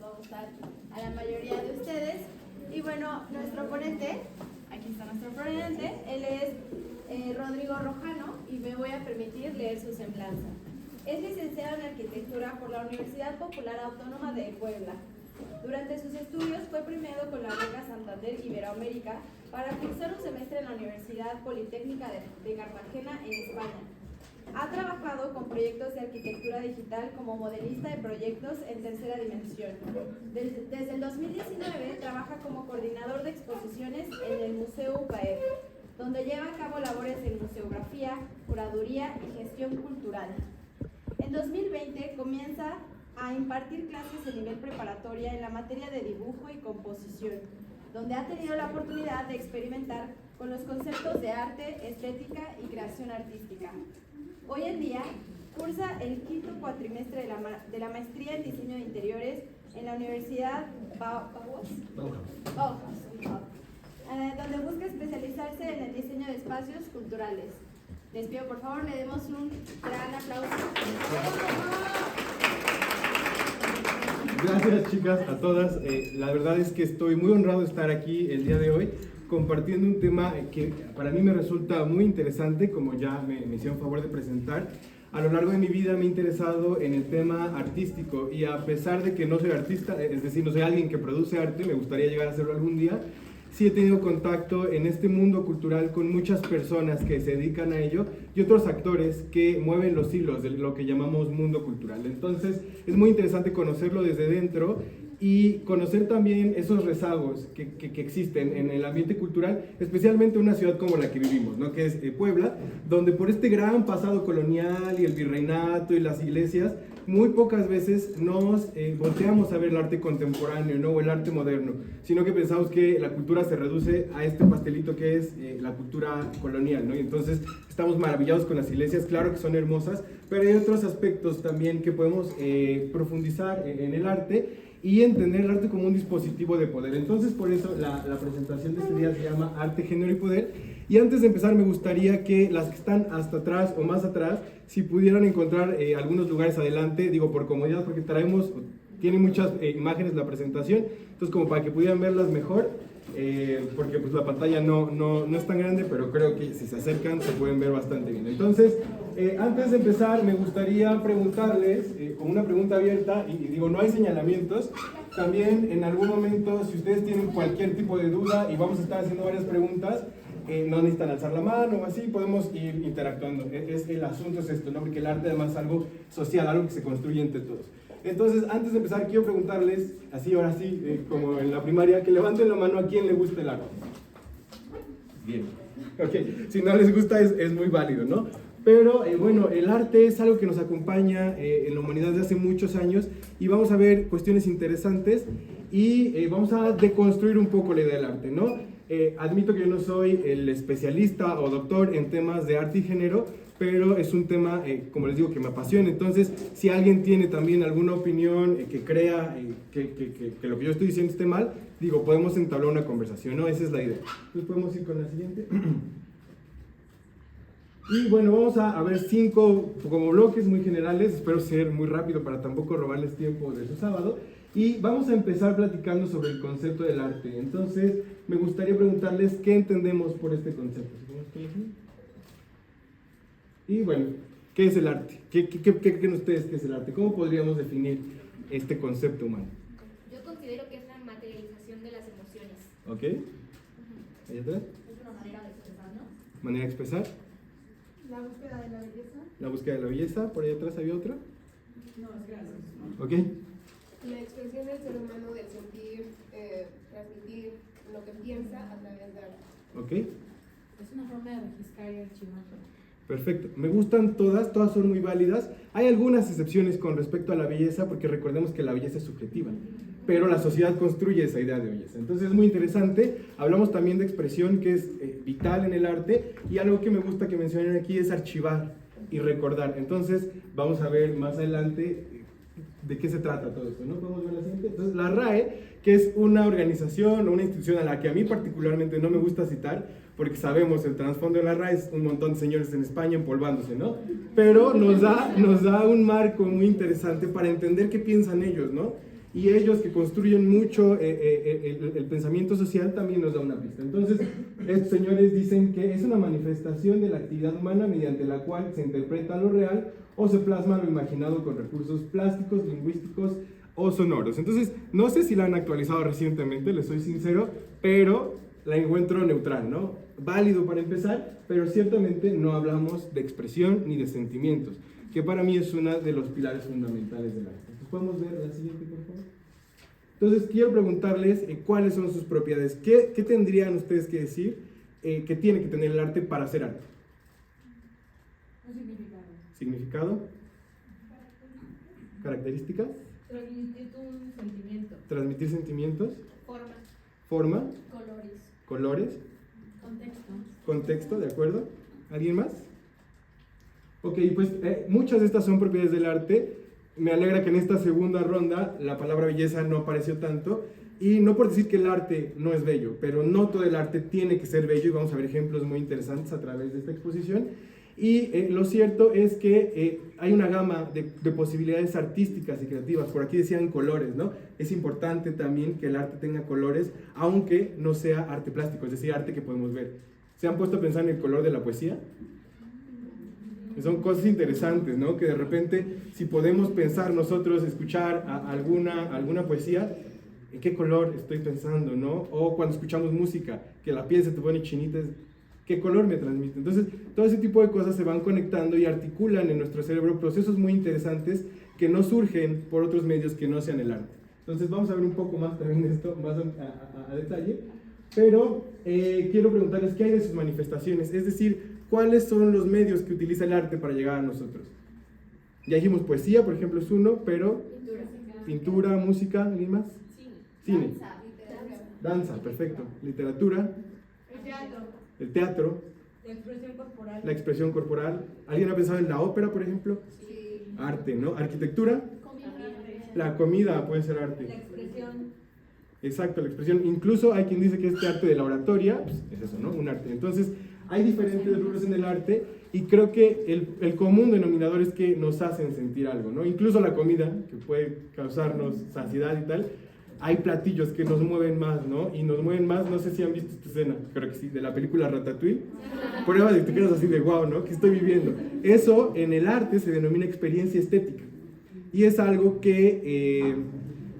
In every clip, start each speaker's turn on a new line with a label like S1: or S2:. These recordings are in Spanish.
S1: Va a gustar a la mayoría de ustedes. Y bueno, nuestro ponente, aquí está nuestro ponente, él es Rodrigo Rojano y me voy a permitir leer su semblanza. Es licenciado en Arquitectura por la Universidad Popular Autónoma de Puebla. Durante sus estudios fue premiado con la beca Santander Iberoamérica para cursar un semestre en la Universidad Politécnica de Cartagena en España. Ha trabajado con proyectos de arquitectura digital como modelista de proyectos en tercera dimensión. Desde el 2019 trabaja como coordinador de exposiciones en el Museo UPAEP, donde lleva a cabo labores en museografía, curaduría y gestión cultural. En 2020 comienza a impartir clases de nivel preparatoria en la materia de dibujo y composición, donde ha tenido la oportunidad de experimentar con los conceptos de arte, estética y creación artística. Hoy en día cursa el quinto cuatrimestre de la maestría en diseño de interiores en la Universidad Bauhaus, donde busca especializarse en el diseño de espacios culturales. Les pido por favor le demos un gran aplauso.
S2: Gracias, chicas, a todas. La verdad es que estoy muy honrado de estar aquí el día de hoy compartiendo un tema que para mí me resulta muy interesante, como ya me hicieron favor de presentar. A lo largo de mi vida me he interesado en el tema artístico y a pesar de que no soy artista, es decir, no soy alguien que produce arte, me gustaría llegar a hacerlo algún día, sí he tenido contacto en este mundo cultural con muchas personas que se dedican a ello y otros actores que mueven los hilos de lo que llamamos mundo cultural. Entonces es muy interesante conocerlo desde dentro y conocer también esos rezagos que existen en el ambiente cultural, especialmente en una ciudad como la que vivimos, ¿no? Que es Puebla, donde por este gran pasado colonial y el virreinato y las iglesias, muy pocas veces nos volteamos a ver el arte contemporáneo, ¿no? O el arte moderno, sino que pensamos que la cultura se reduce a este pastelito que es la cultura colonial, ¿no? Y entonces estamos maravillados con las iglesias, claro que son hermosas, pero hay otros aspectos también que podemos profundizar en el arte y entender el arte como un dispositivo de poder. Entonces, por eso la presentación de este día se llama Arte, Género y Poder. Y antes de empezar, me gustaría que las que están hasta atrás o más atrás, si pudieran encontrar algunos lugares adelante, digo por comodidad, porque tiene muchas imágenes la presentación, entonces como para que pudieran verlas mejor, porque pues la pantalla no es tan grande, pero creo que si se acercan se pueden ver bastante bien. Entonces, antes de empezar, me gustaría preguntarles, con una pregunta abierta, y digo, no hay señalamientos, también en algún momento, si ustedes tienen cualquier tipo de duda, y vamos a estar haciendo varias preguntas, no necesitan alzar la mano o así, podemos ir interactuando. El asunto es esto, ¿no? Porque el arte además es algo social, algo que se construye entre todos. Entonces, antes de empezar, quiero preguntarles, así ahora sí, como en la primaria, que levanten la mano a quién le gusta el arte. Bien. Ok, si no les gusta es muy válido, ¿no? Pero bueno, el arte es algo que nos acompaña en la humanidad desde hace muchos años y vamos a ver cuestiones interesantes y vamos a deconstruir un poco la idea del arte, ¿no? Admito que yo no soy el especialista o doctor en temas de arte y género, pero es un tema, como les digo, que me apasiona. Entonces, si alguien tiene también alguna opinión que crea que lo que yo estoy diciendo esté mal, digo, podemos entablar una conversación, ¿no? Esa es la idea. Entonces, podemos ir con la siguiente. Y bueno, vamos a ver 5 como bloques muy generales, espero ser muy rápido para tampoco robarles tiempo de su sábado. Y vamos a empezar platicando sobre el concepto del arte. Entonces, me gustaría preguntarles qué entendemos por este concepto. Y bueno, ¿qué es el arte? ¿Qué creen ustedes que es el arte? ¿Cómo podríamos definir este concepto humano?
S3: Yo considero que es la materialización de las emociones.
S2: ¿Ok? ¿Ahí atrás?
S1: Es una manera de expresar, ¿no?
S2: ¿Manera de expresar?
S1: La búsqueda de la belleza.
S2: La búsqueda de la belleza. ¿Por ahí atrás había otra?
S1: No, es gracias.
S2: ¿Ok?
S4: La expresión del ser humano del sentir, transmitir lo que piensa a través de arte.
S2: ¿Ok?
S1: Es una forma de registrar y archivar.
S2: Perfecto. Me gustan todas son muy válidas. Hay algunas excepciones con respecto a la belleza, porque recordemos que la belleza es subjetiva, pero la sociedad construye esa idea de belleza. Entonces es muy interesante. Hablamos también de expresión, que es vital en el arte, y algo que me gusta que mencionen aquí es archivar y recordar. Entonces vamos a ver más adelante de qué se trata todo esto, ¿no? ¿Podemos ver la siguiente? Entonces, la RAE, que es una organización o una institución a la que a mí particularmente no me gusta citar, porque sabemos el trasfondo de la RAE es un montón de señores en España empolvándose, ¿no? Pero nos da un marco muy interesante para entender qué piensan ellos, ¿no? y ellos que construyen mucho el pensamiento social también nos da una pista. Entonces, estos señores dicen que es una manifestación de la actividad humana mediante la cual se interpreta lo real o se plasma lo imaginado con recursos plásticos, lingüísticos o sonoros. Entonces, no sé si la han actualizado recientemente, les soy sincero, pero la encuentro neutral, ¿no? Válido para empezar, pero ciertamente no hablamos de expresión ni de sentimientos, que para mí es uno de los pilares fundamentales del arte. ¿Podemos ver la siguiente, por favor? Entonces, quiero preguntarles cuáles son sus propiedades. ¿Qué tendrían ustedes que decir que tiene que tener el arte para hacer arte?
S5: Un significado.
S2: ¿Significado? ¿Características?
S5: Transmitir un sentimiento.
S2: ¿Transmitir sentimientos?
S3: Forma.
S2: ¿Forma?
S3: Colores.
S2: ¿Colores?
S1: Contexto.
S2: ¿Contexto? ¿De acuerdo? ¿Alguien más? Ok, pues muchas de estas son propiedades del arte. Me alegra que en esta segunda ronda la palabra belleza no apareció tanto, y no por decir que el arte no es bello, pero no todo el arte tiene que ser bello, y vamos a ver ejemplos muy interesantes a través de esta exposición. Y lo cierto es que hay una gama de posibilidades artísticas y creativas. Por aquí decían colores, ¿no? Es importante también que el arte tenga colores, aunque no sea arte plástico, es decir, arte que podemos ver. ¿Se han puesto a pensar en el color de la poesía? Son cosas interesantes, ¿no? Que de repente, si podemos pensar nosotros, escuchar alguna poesía, ¿en qué color estoy pensando, no? O cuando escuchamos música, que la piel se te pone chinita, ¿qué color me transmite? Entonces, todo ese tipo de cosas se van conectando y articulan en nuestro cerebro procesos muy interesantes que no surgen por otros medios que no sean el arte. Entonces, vamos a ver un poco más también de esto, más a detalle. Pero quiero preguntarles qué hay de sus manifestaciones, es decir, ¿cuáles son los medios que utiliza el arte para llegar a nosotros? Ya dijimos poesía, por ejemplo, es uno, pero pintura, música, ¿alguien más? Cine. Danza, perfecto. Literatura.
S1: El teatro.
S2: El teatro.
S5: La expresión corporal.
S2: La expresión corporal. ¿Alguien ha pensado en la ópera, por ejemplo?
S4: Sí.
S2: Arte, ¿no? Arquitectura. La comida puede ser arte.
S5: La expresión.
S2: Exacto, la expresión. Incluso hay quien dice que este arte de la oratoria, pues, es eso, ¿no? Un arte. Entonces, hay diferentes rubros en el arte y creo que el común denominador es que nos hacen sentir algo, ¿no? Incluso la comida, que puede causarnos saciedad y tal, hay platillos que nos mueven más, ¿no? Y nos mueven más, no sé si han visto esta escena, creo que sí, de la película Ratatouille. Prueba de que te quedas así de wow, ¿no? ¿Qué estoy viviendo? Eso en el arte se denomina experiencia estética. Y es algo que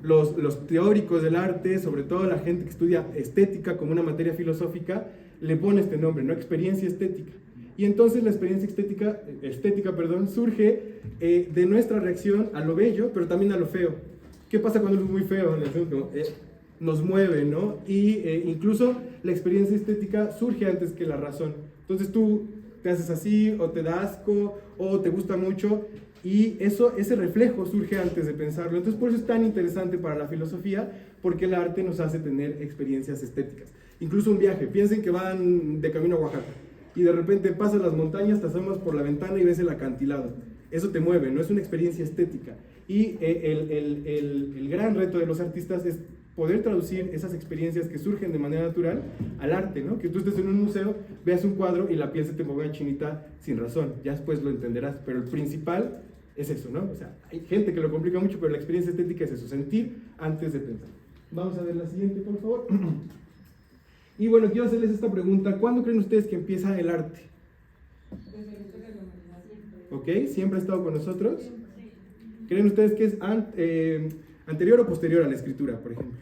S2: los teóricos del arte, sobre todo la gente que estudia estética como una materia filosófica, le pone este nombre, ¿no? Experiencia estética. Y entonces la experiencia estética, surge de nuestra reacción a lo bello, pero también a lo feo. ¿Qué pasa cuando es muy feo? Nos mueve, ¿no? Y incluso la experiencia estética surge antes que la razón. Entonces tú te haces así, o te da asco, o te gusta mucho, y ese reflejo surge antes de pensarlo. Entonces por eso es tan interesante para la filosofía, porque el arte nos hace tener experiencias estéticas. Incluso un viaje, piensen que van de camino a Oaxaca, y de repente pasas las montañas, te asomas por la ventana y ves el acantilado. Eso te mueve, ¿no? Es una experiencia estética. Y el gran reto de los artistas es poder traducir esas experiencias que surgen de manera natural al arte, ¿no? Que tú estés en un museo, veas un cuadro y la piel se te ponga chinita sin razón. Ya después lo entenderás, pero el principal es eso, ¿no? O sea, hay gente que lo complica mucho, pero la experiencia estética es eso, sentir antes de pensar. Vamos a ver la siguiente, por favor. Y bueno, quiero hacerles esta pregunta. ¿Cuándo creen ustedes que empieza el arte?
S5: Desde la historia de la humanidad siempre.
S2: ¿Ok? ¿Siempre ha estado con nosotros? ¿Creen ustedes que es anterior o posterior a la escritura, por ejemplo?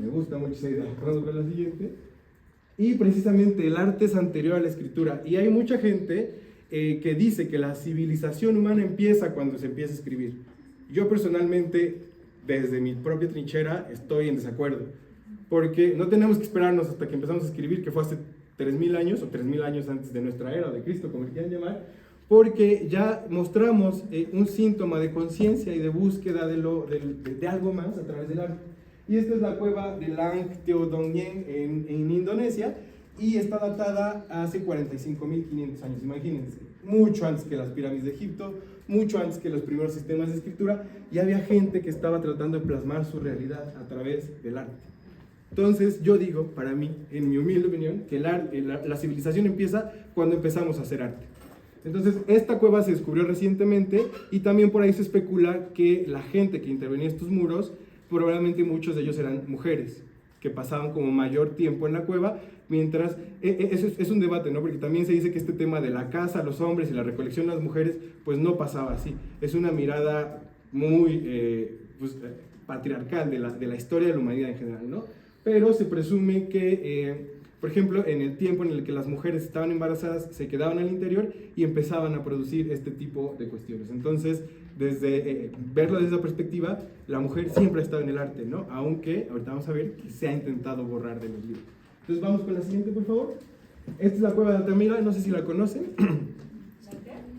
S2: Me gusta mucho esa idea. Vamos a ver la siguiente. Y precisamente el arte es anterior a la escritura. Y hay mucha gente que dice que la civilización humana empieza cuando se empieza a escribir. Yo personalmente, desde mi propia trinchera, estoy en desacuerdo. Porque no tenemos que esperarnos hasta que empezamos a escribir, que fue hace 3.000 años, o 3.000 años antes de nuestra era, o de Cristo, como le quieran llamar, porque ya mostramos un síntoma de conciencia y de búsqueda de algo más a través del arte. Y esta es la cueva de Lang Teodongyen en Indonesia, y está datada hace 45.500 años, imagínense, mucho antes que las pirámides de Egipto, mucho antes que los primeros sistemas de escritura, y había gente que estaba tratando de plasmar su realidad a través del arte. Entonces yo digo, para mí, en mi humilde opinión, que la civilización empieza cuando empezamos a hacer arte. Entonces, esta cueva se descubrió recientemente y también por ahí se especula que la gente que intervenía en estos muros, probablemente muchos de ellos eran mujeres, que pasaban como mayor tiempo en la cueva, mientras, eso es un debate, ¿no? Porque también se dice que este tema de la caza a los hombres y la recolección a las mujeres, pues no pasaba así. Es una mirada muy patriarcal de la historia de la humanidad en general, ¿no? Pero se presume que, por ejemplo, en el tiempo en el que las mujeres estaban embarazadas, se quedaban al interior y empezaban a producir este tipo de cuestiones. Entonces, desde verlo desde esa perspectiva, la mujer siempre ha estado en el arte, ¿no? Aunque, ahorita vamos a ver que se ha intentado borrar de los libros. Entonces, vamos con la siguiente, por favor. Esta es la cueva de Altamira, no sé si la conocen.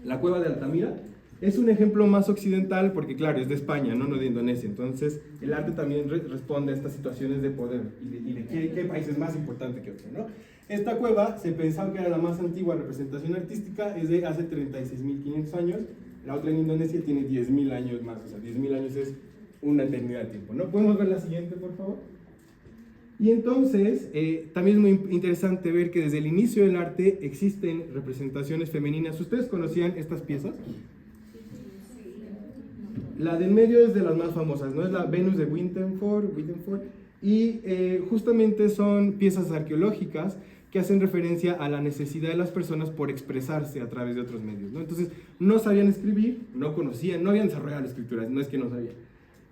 S2: La cueva de Altamira. Es un ejemplo más occidental porque, claro, es de España, no de Indonesia. Entonces, el arte también responde a estas situaciones de poder y de qué país es más importante que otro, ¿no? Esta cueva se pensaba que era la más antigua representación artística, es de hace 36.500 años. La otra en Indonesia tiene 10.000 años más, o sea, 10.000 años es una eternidad de tiempo, ¿no? ¿Podemos ver la siguiente, por favor? Y entonces, también es muy interesante ver que desde el inicio del arte existen representaciones femeninas. ¿Ustedes conocían estas piezas? La del medio es de las más famosas, ¿no? Es la Venus de Wittenford, y justamente son piezas arqueológicas que hacen referencia a la necesidad de las personas por expresarse a través de otros medios, ¿no? Entonces, no sabían escribir, no conocían, no habían desarrollado la escritura, no es que no sabían.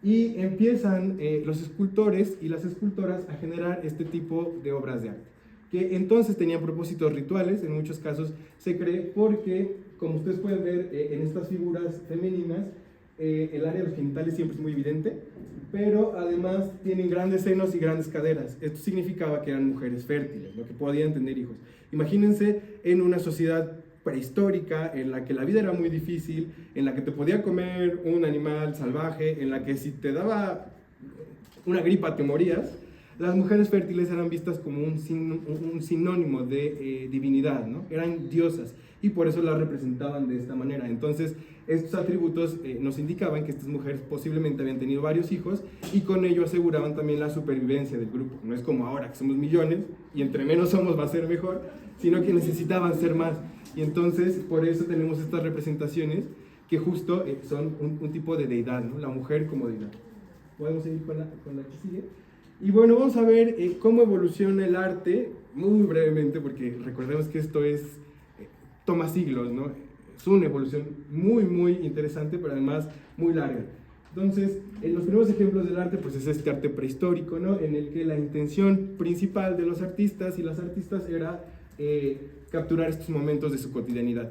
S2: Y empiezan los escultores y las escultoras a generar este tipo de obras de arte, que entonces tenían propósitos rituales, en muchos casos se cree, porque, como ustedes pueden ver en estas figuras femeninas, el área de los genitales siempre es muy evidente, pero además tienen grandes senos y grandes caderas. Esto significaba que eran mujeres fértiles, ¿no? Que podían tener hijos. Imagínense en una sociedad prehistórica en la que la vida era muy difícil, en la que te podía comer un animal salvaje, en la que si te daba una gripa te morías. Las mujeres fértiles eran vistas como un sinónimo de divinidad, ¿no? Eran diosas y por eso las representaban de esta manera. Entonces, estos atributos nos indicaban que estas mujeres posiblemente habían tenido varios hijos y con ello aseguraban también la supervivencia del grupo. No es como ahora que somos millones y entre menos somos va a ser mejor, sino que necesitaban ser más. Y entonces, por eso tenemos estas representaciones que justo son un tipo de deidad, ¿no? La mujer como deidad. Podemos seguir con la que sigue. Y bueno, vamos a ver cómo evoluciona el arte, muy brevemente, porque recordemos que esto toma siglos, ¿no? Es una evolución muy, muy interesante, pero además muy larga. Entonces, los primeros ejemplos del arte, pues es este arte prehistórico, ¿no? En el que la intención principal de los artistas y las artistas era capturar estos momentos de su cotidianidad.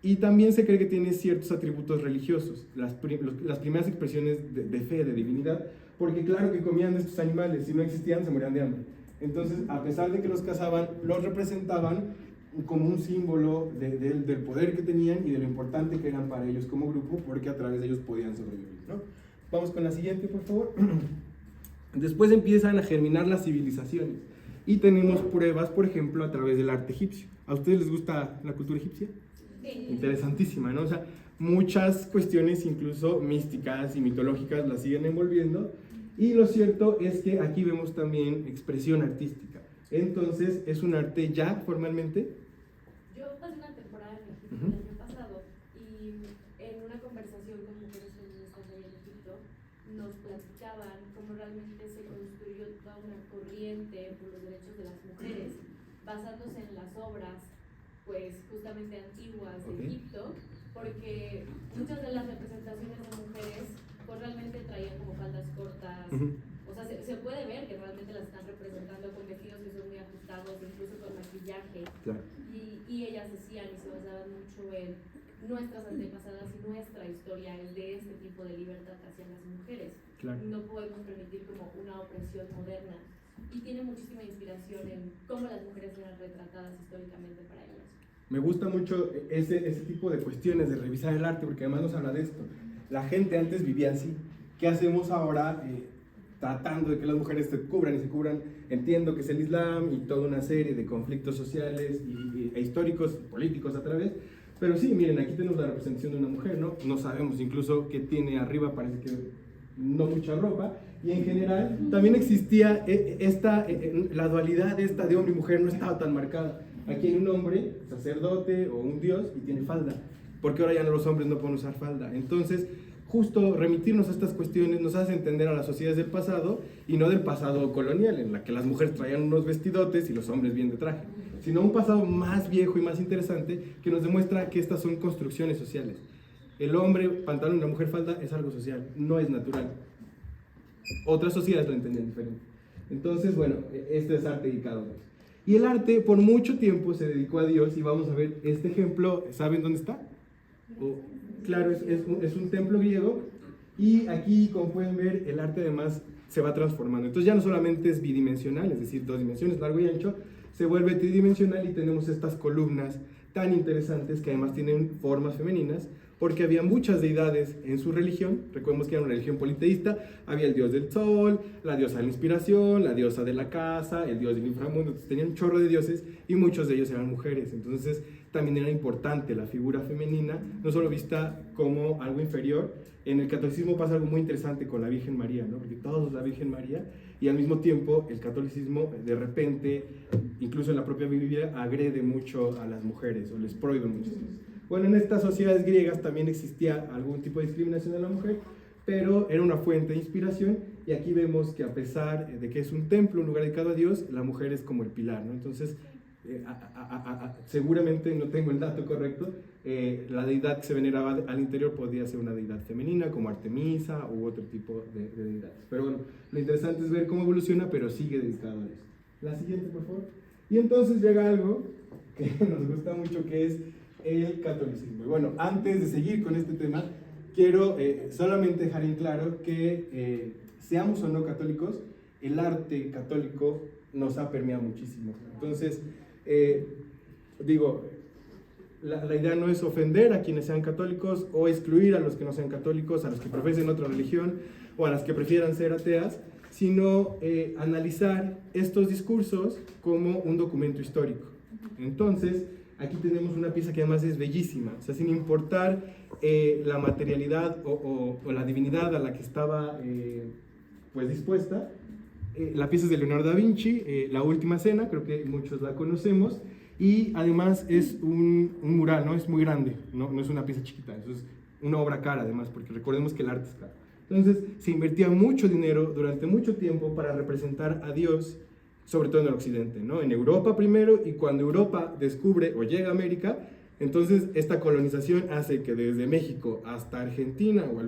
S2: Y también se cree que tiene ciertos atributos religiosos, las primeras expresiones de fe, de divinidad, porque claro que comían de estos animales, si no existían se morían de hambre. Entonces, a pesar de que los cazaban, los representaban como un símbolo del poder que tenían y de lo importante que eran para ellos como grupo, porque a través de ellos podían sobrevivir, ¿no? Vamos con la siguiente, por favor. Después empiezan a germinar las civilizaciones y tenemos pruebas, por ejemplo, a través del arte egipcio. ¿A ustedes les gusta la cultura egipcia?
S3: Sí.
S2: Interesantísima, ¿no? O sea, muchas cuestiones incluso místicas y mitológicas las siguen envolviendo, y lo cierto es que aquí vemos también expresión artística. Entonces, ¿es un arte ya formalmente?
S3: Yo pasé una temporada en Egipto el año pasado y en una conversación con mujeres feministas de Egipto nos platicaban cómo realmente se construyó toda una corriente por los derechos de las mujeres basándose en las obras pues justamente antiguas de Egipto, porque muchas de las representaciones de mujeres pues realmente traían como faldas cortas, o sea, se puede ver que realmente las están representando con vestidos que son muy ajustados, incluso con maquillaje,
S2: Claro.
S3: y ellas decían y se basaban mucho en nuestras antepasadas y nuestra historia es de este tipo de libertad hacia las mujeres.
S2: Claro.
S3: No podemos permitir como una opresión moderna, y tiene muchísima inspiración en cómo las mujeres eran retratadas históricamente para ellas.
S2: Me gusta mucho ese tipo de cuestiones de revisar el arte, porque además nos habla de esto. La gente antes vivía así. ¿Qué hacemos ahora tratando de que las mujeres se cubran y se cubran? Entiendo que es el Islam y toda una serie de conflictos sociales e históricos, políticos a través, pero sí, miren, aquí tenemos la representación de una mujer, ¿no? No sabemos incluso qué tiene arriba, parece que no mucha ropa, y en general también existía la dualidad esta de hombre y mujer, no estaba tan marcada. Aquí hay un hombre, sacerdote o un dios, y tiene falda, porque ahora ya los hombres no pueden usar falda. Entonces, justo remitirnos a estas cuestiones nos hace entender a las sociedades del pasado, y no del pasado colonial, en la que las mujeres traían unos vestidotes y los hombres bien de traje, sino un pasado más viejo y más interesante que nos demuestra que estas son construcciones sociales. El hombre pantalón y la mujer falda es algo social, no es natural. Otras sociedades lo entendían diferente. Entonces, bueno, este es arte dedicado a Dios. Y el arte por mucho tiempo se dedicó a Dios, y vamos a ver este ejemplo. ¿Saben dónde está? Claro, es un templo griego, y aquí, como pueden ver, el arte además se va transformando. Entonces ya no solamente es bidimensional, es decir, 2 dimensiones, largo y ancho, se vuelve tridimensional, y tenemos estas columnas tan interesantes que además tienen formas femeninas, porque había muchas deidades en su religión. Recordemos que era una religión politeísta. Había el dios del sol, la diosa de la inspiración, la diosa de la casa, el dios del inframundo. Entonces tenían un chorro de dioses, y muchos de ellos eran mujeres. Entonces también era importante la figura femenina, no solo vista como algo inferior. En el catolicismo pasa algo muy interesante con la Virgen María, ¿no? Porque todos la Virgen María, y al mismo tiempo el catolicismo de repente, incluso en la propia Biblia, agrede mucho a las mujeres o les prohíbe muchas cosas. Bueno, en estas sociedades griegas también existía algún tipo de discriminación a la mujer, pero era una fuente de inspiración, y aquí vemos que a pesar de que es un templo, un lugar dedicado a Dios, la mujer es como el pilar, ¿no? Entonces, seguramente, no tengo el dato correcto, la deidad que se veneraba al interior podía ser una deidad femenina, como Artemisa u otro tipo de deidades. Pero bueno, lo interesante es ver cómo evoluciona, pero sigue dedicado a Dios. La siguiente, por favor. Y entonces llega algo que nos gusta mucho, que es el catolicismo. Y bueno, antes de seguir con este tema, quiero solamente dejar en claro que seamos o no católicos, el arte católico nos ha permeado muchísimo. Entonces, la idea no es ofender a quienes sean católicos o excluir a los que no sean católicos, a los que profesen otra religión o a las que prefieran ser ateas, sino analizar estos discursos como un documento histórico. Entonces, aquí tenemos una pieza que además es bellísima, o sea, sin importar la materialidad o la divinidad a la que estaba pues dispuesta. La pieza es de Leonardo da Vinci, La Última Cena, creo que muchos la conocemos, y además es un mural, ¿no? Es muy grande, no es una pieza chiquita, eso es una obra cara además, porque recordemos que el arte es caro. Entonces se invertía mucho dinero durante mucho tiempo para representar a Dios, sobre todo en el occidente, ¿no? En Europa primero, y cuando Europa descubre o llega a América, entonces esta colonización hace que desde México hasta Argentina o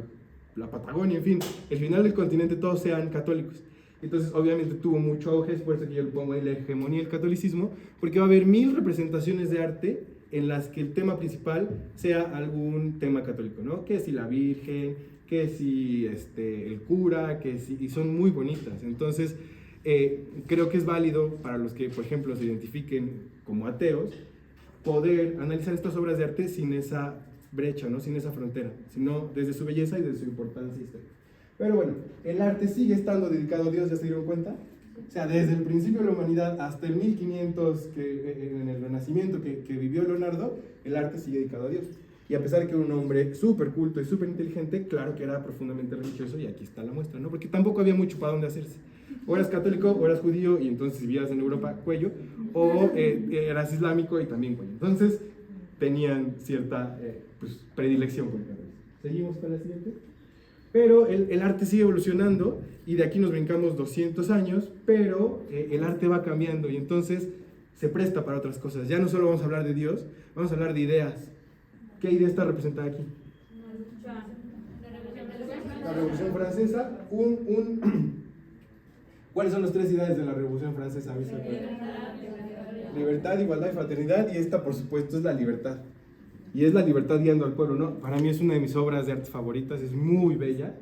S2: la Patagonia, en fin, el final del continente, todos sean católicos. Entonces obviamente tuvo mucho auge, es por eso que yo le pongo ahí la hegemonía del catolicismo, porque va a haber 1000 representaciones de arte en las que el tema principal sea algún tema católico, ¿no? Que si la Virgen, que si el cura, que si, y son muy bonitas. Entonces creo que es válido para los que, por ejemplo, se identifiquen como ateos, poder analizar estas obras de arte sin esa brecha, ¿no? Sin esa frontera, sino desde su belleza y desde su importancia histórica. Pero bueno, el arte sigue estando dedicado a Dios, ¿ya se dieron cuenta? O sea, desde el principio de la humanidad hasta el 1500, en el Renacimiento que vivió Leonardo, el arte sigue dedicado a Dios. Y a pesar de que era un hombre súper culto y súper inteligente, claro que era profundamente religioso, y aquí está la muestra, ¿no? Porque tampoco había mucho para dónde hacerse. O eras católico, o eras judío, y entonces si vivías en Europa, cuello, o eras islámico y también cuello. Entonces tenían cierta pues, predilección por el cabello. ¿Seguimos con la siguiente? Pero el arte sigue evolucionando, y de aquí nos brincamos 200 años, pero el arte va cambiando, y entonces se presta para otras cosas. Ya no solo vamos a hablar de Dios, vamos a hablar de ideas. ¿Qué idea está representada aquí? La Revolución Francesa. ¿Cuáles son las 3 ideas de la Revolución Francesa? Libertad, igualdad y fraternidad, y esta por supuesto es la libertad. Y es la libertad guiando al pueblo, ¿no? Para mí es una de mis obras de arte favoritas, es muy bella,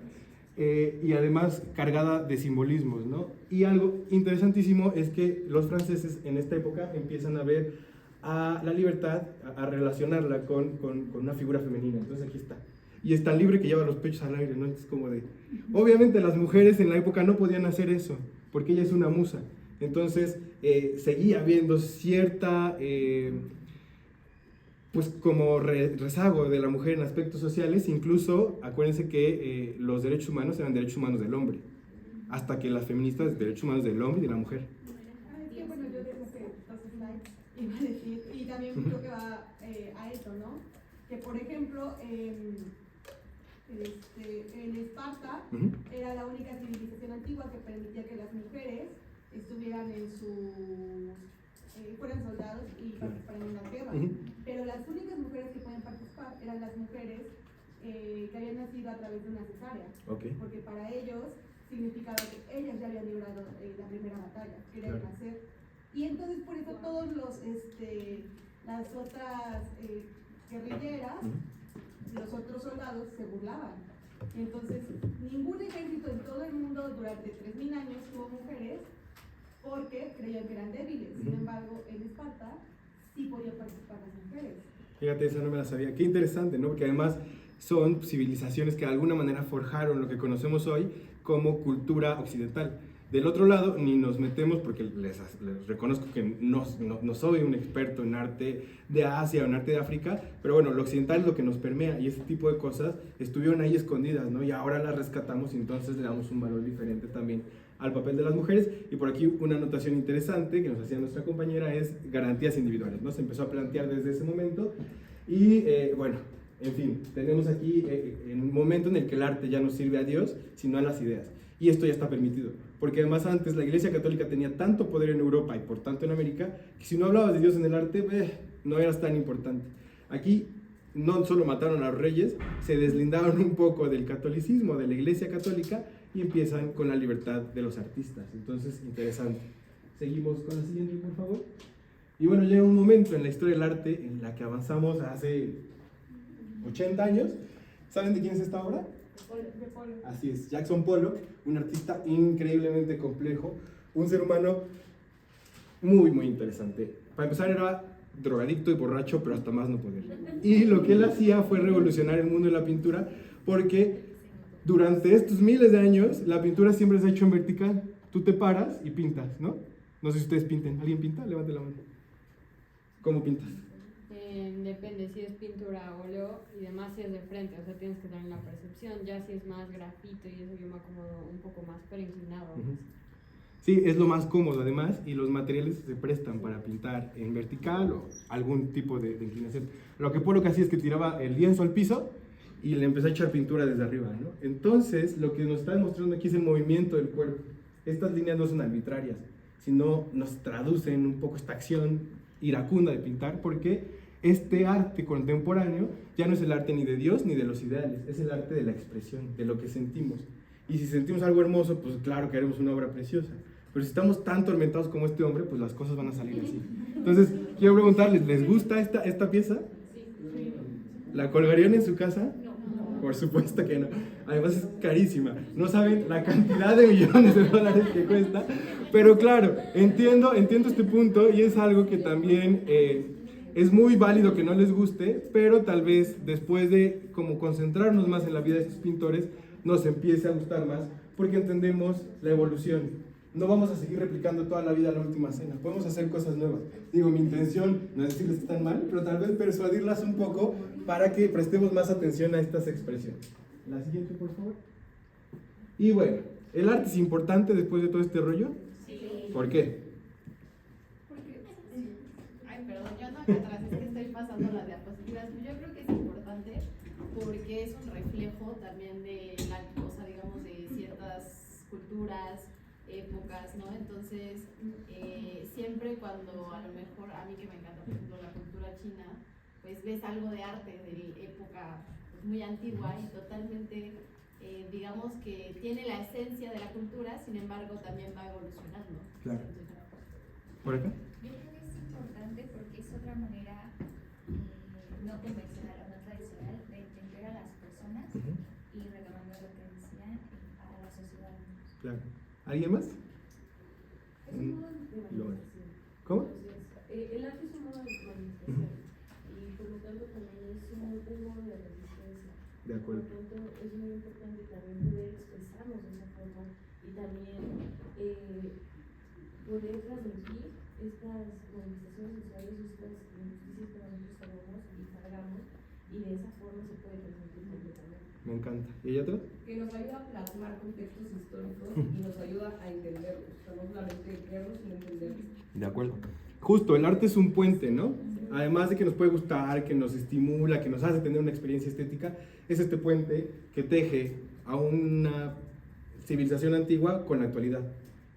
S2: y además cargada de simbolismos, ¿no? Y algo interesantísimo es que los franceses en esta época empiezan a ver a la libertad, a relacionarla con una figura femenina. Entonces aquí está. Y es tan libre que lleva los pechos al aire, ¿no? Es como de... Obviamente las mujeres en la época no podían hacer eso, porque ella es una musa. Entonces seguía habiendo cierta... pues como rezago de la mujer en aspectos sociales. Incluso acuérdense que los derechos humanos eran derechos humanos del hombre, hasta que las feministas, derechos humanos del hombre y de la mujer.
S5: iba a decir, y también creo que va a eso, ¿no? Que por ejemplo, en Esparta
S2: Ujú.
S5: era la única civilización antigua que permitía que las mujeres estuvieran en fueran soldados y participaran en las guerras.
S2: Ujú.
S5: Pero las únicas mujeres que pueden participar eran las mujeres que habían nacido a través de una cesárea,
S2: Ok.
S5: porque para ellos significaba que ellas ya habían librado la primera batalla, que era el
S2: Claro.
S5: nacer. Y entonces por eso todos las otras guerrilleras,
S2: Ujú.
S5: los otros soldados se burlaban. Entonces, ningún ejército en todo el mundo durante 3000 años tuvo mujeres porque creían que eran débiles. Sin
S2: Ujú.
S5: embargo, en Esparta sí podían participar las mujeres.
S2: Fíjate, esa no me la sabía. Qué interesante, ¿no? Porque además son civilizaciones que de alguna manera forjaron lo que conocemos hoy como cultura occidental. Del otro lado, ni nos metemos, porque les reconozco que no soy un experto en arte de Asia o en arte de África, pero bueno, lo occidental es lo que nos permea y ese tipo de cosas estuvieron ahí escondidas, ¿no? Y ahora las rescatamos y entonces le damos un valor diferente también al papel de las mujeres. Y por aquí una anotación interesante que nos hacía nuestra compañera es garantías individuales, ¿no? Se empezó a plantear desde ese momento y bueno, en fin, tenemos aquí en un momento en el que el arte ya no sirve a Dios, sino a las ideas. Y esto ya está permitido, porque además antes la Iglesia Católica tenía tanto poder en Europa y por tanto en América, que si no hablabas de Dios en el arte, no eras tan importante. Aquí no solo mataron a los reyes, se deslindaron un poco del catolicismo, de la Iglesia Católica, y empiezan con la libertad de los artistas. Entonces, interesante. Seguimos con la siguiente, por favor. Y bueno, llega un momento en la historia del arte en la que avanzamos hace 80 años. ¿Saben de quién es esta obra?
S5: De Polo.
S2: Así es, Jackson Pollock, un artista increíblemente complejo, un ser humano muy, muy interesante. Para empezar era drogadicto y borracho, pero hasta más no poder. Y lo que él hacía fue revolucionar el mundo de la pintura, porque durante estos miles de años la pintura siempre se ha hecho en vertical. Tú te paras y pintas, ¿no? No sé si ustedes pinten. ¿Alguien pinta? Levante la mano. ¿Cómo pintas?
S6: Depende si es pintura a óleo y demás, si es de frente, o sea, tienes que tener la percepción. Ya si es más grafito y eso, yo me acomodo un poco más, pero inclinado.
S2: Ujú. Sí, es lo más cómodo además y los materiales se prestan para pintar en vertical o algún tipo de inclinación. Lo que Pollock hacía es que tiraba el lienzo al piso y le empezó a echar pintura desde arriba, ¿no? Entonces, lo que nos está demostrando aquí es el movimiento del cuerpo. Estas líneas no son arbitrarias, sino nos traducen un poco esta acción iracunda de pintar, porque este arte contemporáneo ya no es el arte ni de Dios ni de los ideales, es el arte de la expresión, de lo que sentimos. Y si sentimos algo hermoso, pues claro que haremos una obra preciosa. Pero si estamos tan tormentados como este hombre, pues las cosas van a salir así. Entonces, quiero preguntarles, ¿les gusta esta pieza? ¿La colgarían en su casa? Por supuesto que no. Además es carísima. No saben la cantidad de millones de dólares que cuesta. Pero claro, entiendo este punto y es algo que también es muy válido que no les guste, pero tal vez después de como concentrarnos más en la vida de estos pintores, nos empiece a gustar más porque entendemos la evolución. No vamos a seguir replicando toda la vida la última cena, podemos hacer cosas nuevas. Digo, mi intención no es decirles que están mal, pero tal vez persuadirlas un poco para que prestemos más atención a estas expresiones. La siguiente, por favor. Y bueno, ¿el arte es importante después de todo este rollo?
S1: Sí.
S2: ¿Por qué?
S1: Ay, perdón, yo ando acá atrás, es que estoy pasando las diapositivas. Yo creo que es importante porque es un reflejo también de la cosa, digamos, de ciertas culturas, épocas, ¿no? Entonces, siempre cuando a lo mejor, a mí que me encanta, por ejemplo, la cultura china, pues ves algo de arte de época pues, muy antigua y totalmente, digamos que tiene la esencia de la cultura, sin embargo, también va evolucionando.
S2: Claro. ¿Por acá?
S7: Yo creo que es importante porque es otra manera no convencional o no tradicional de entender a las personas y retomando lo que decían a la sociedad.
S2: Claro. ¿Alguien más?
S3: Es un modo de manifestación.
S2: ¿Cómo?
S3: El arte es un modo de manifestación y por lo tanto también es un modo de resistencia.
S2: De acuerdo.
S3: Por lo tanto es muy importante también poder expresarnos de esa forma y también poder transmitir estas manifestaciones sociales, estas injusticias que nosotros tenemos y cargamos y de esa forma se puede transmitir completamente.
S2: Me encanta. ¿Y hay otro?
S5: Que nos ayuda a plasmar contextos históricos y nos ayuda a entenderlos. O sea, no solamente creerlos, sino entenderlos.
S2: De acuerdo. justo, el arte es un puente, ¿no? Además de que nos puede gustar, que nos estimula, que nos hace tener una experiencia estética, es este puente que teje a una civilización antigua con la actualidad.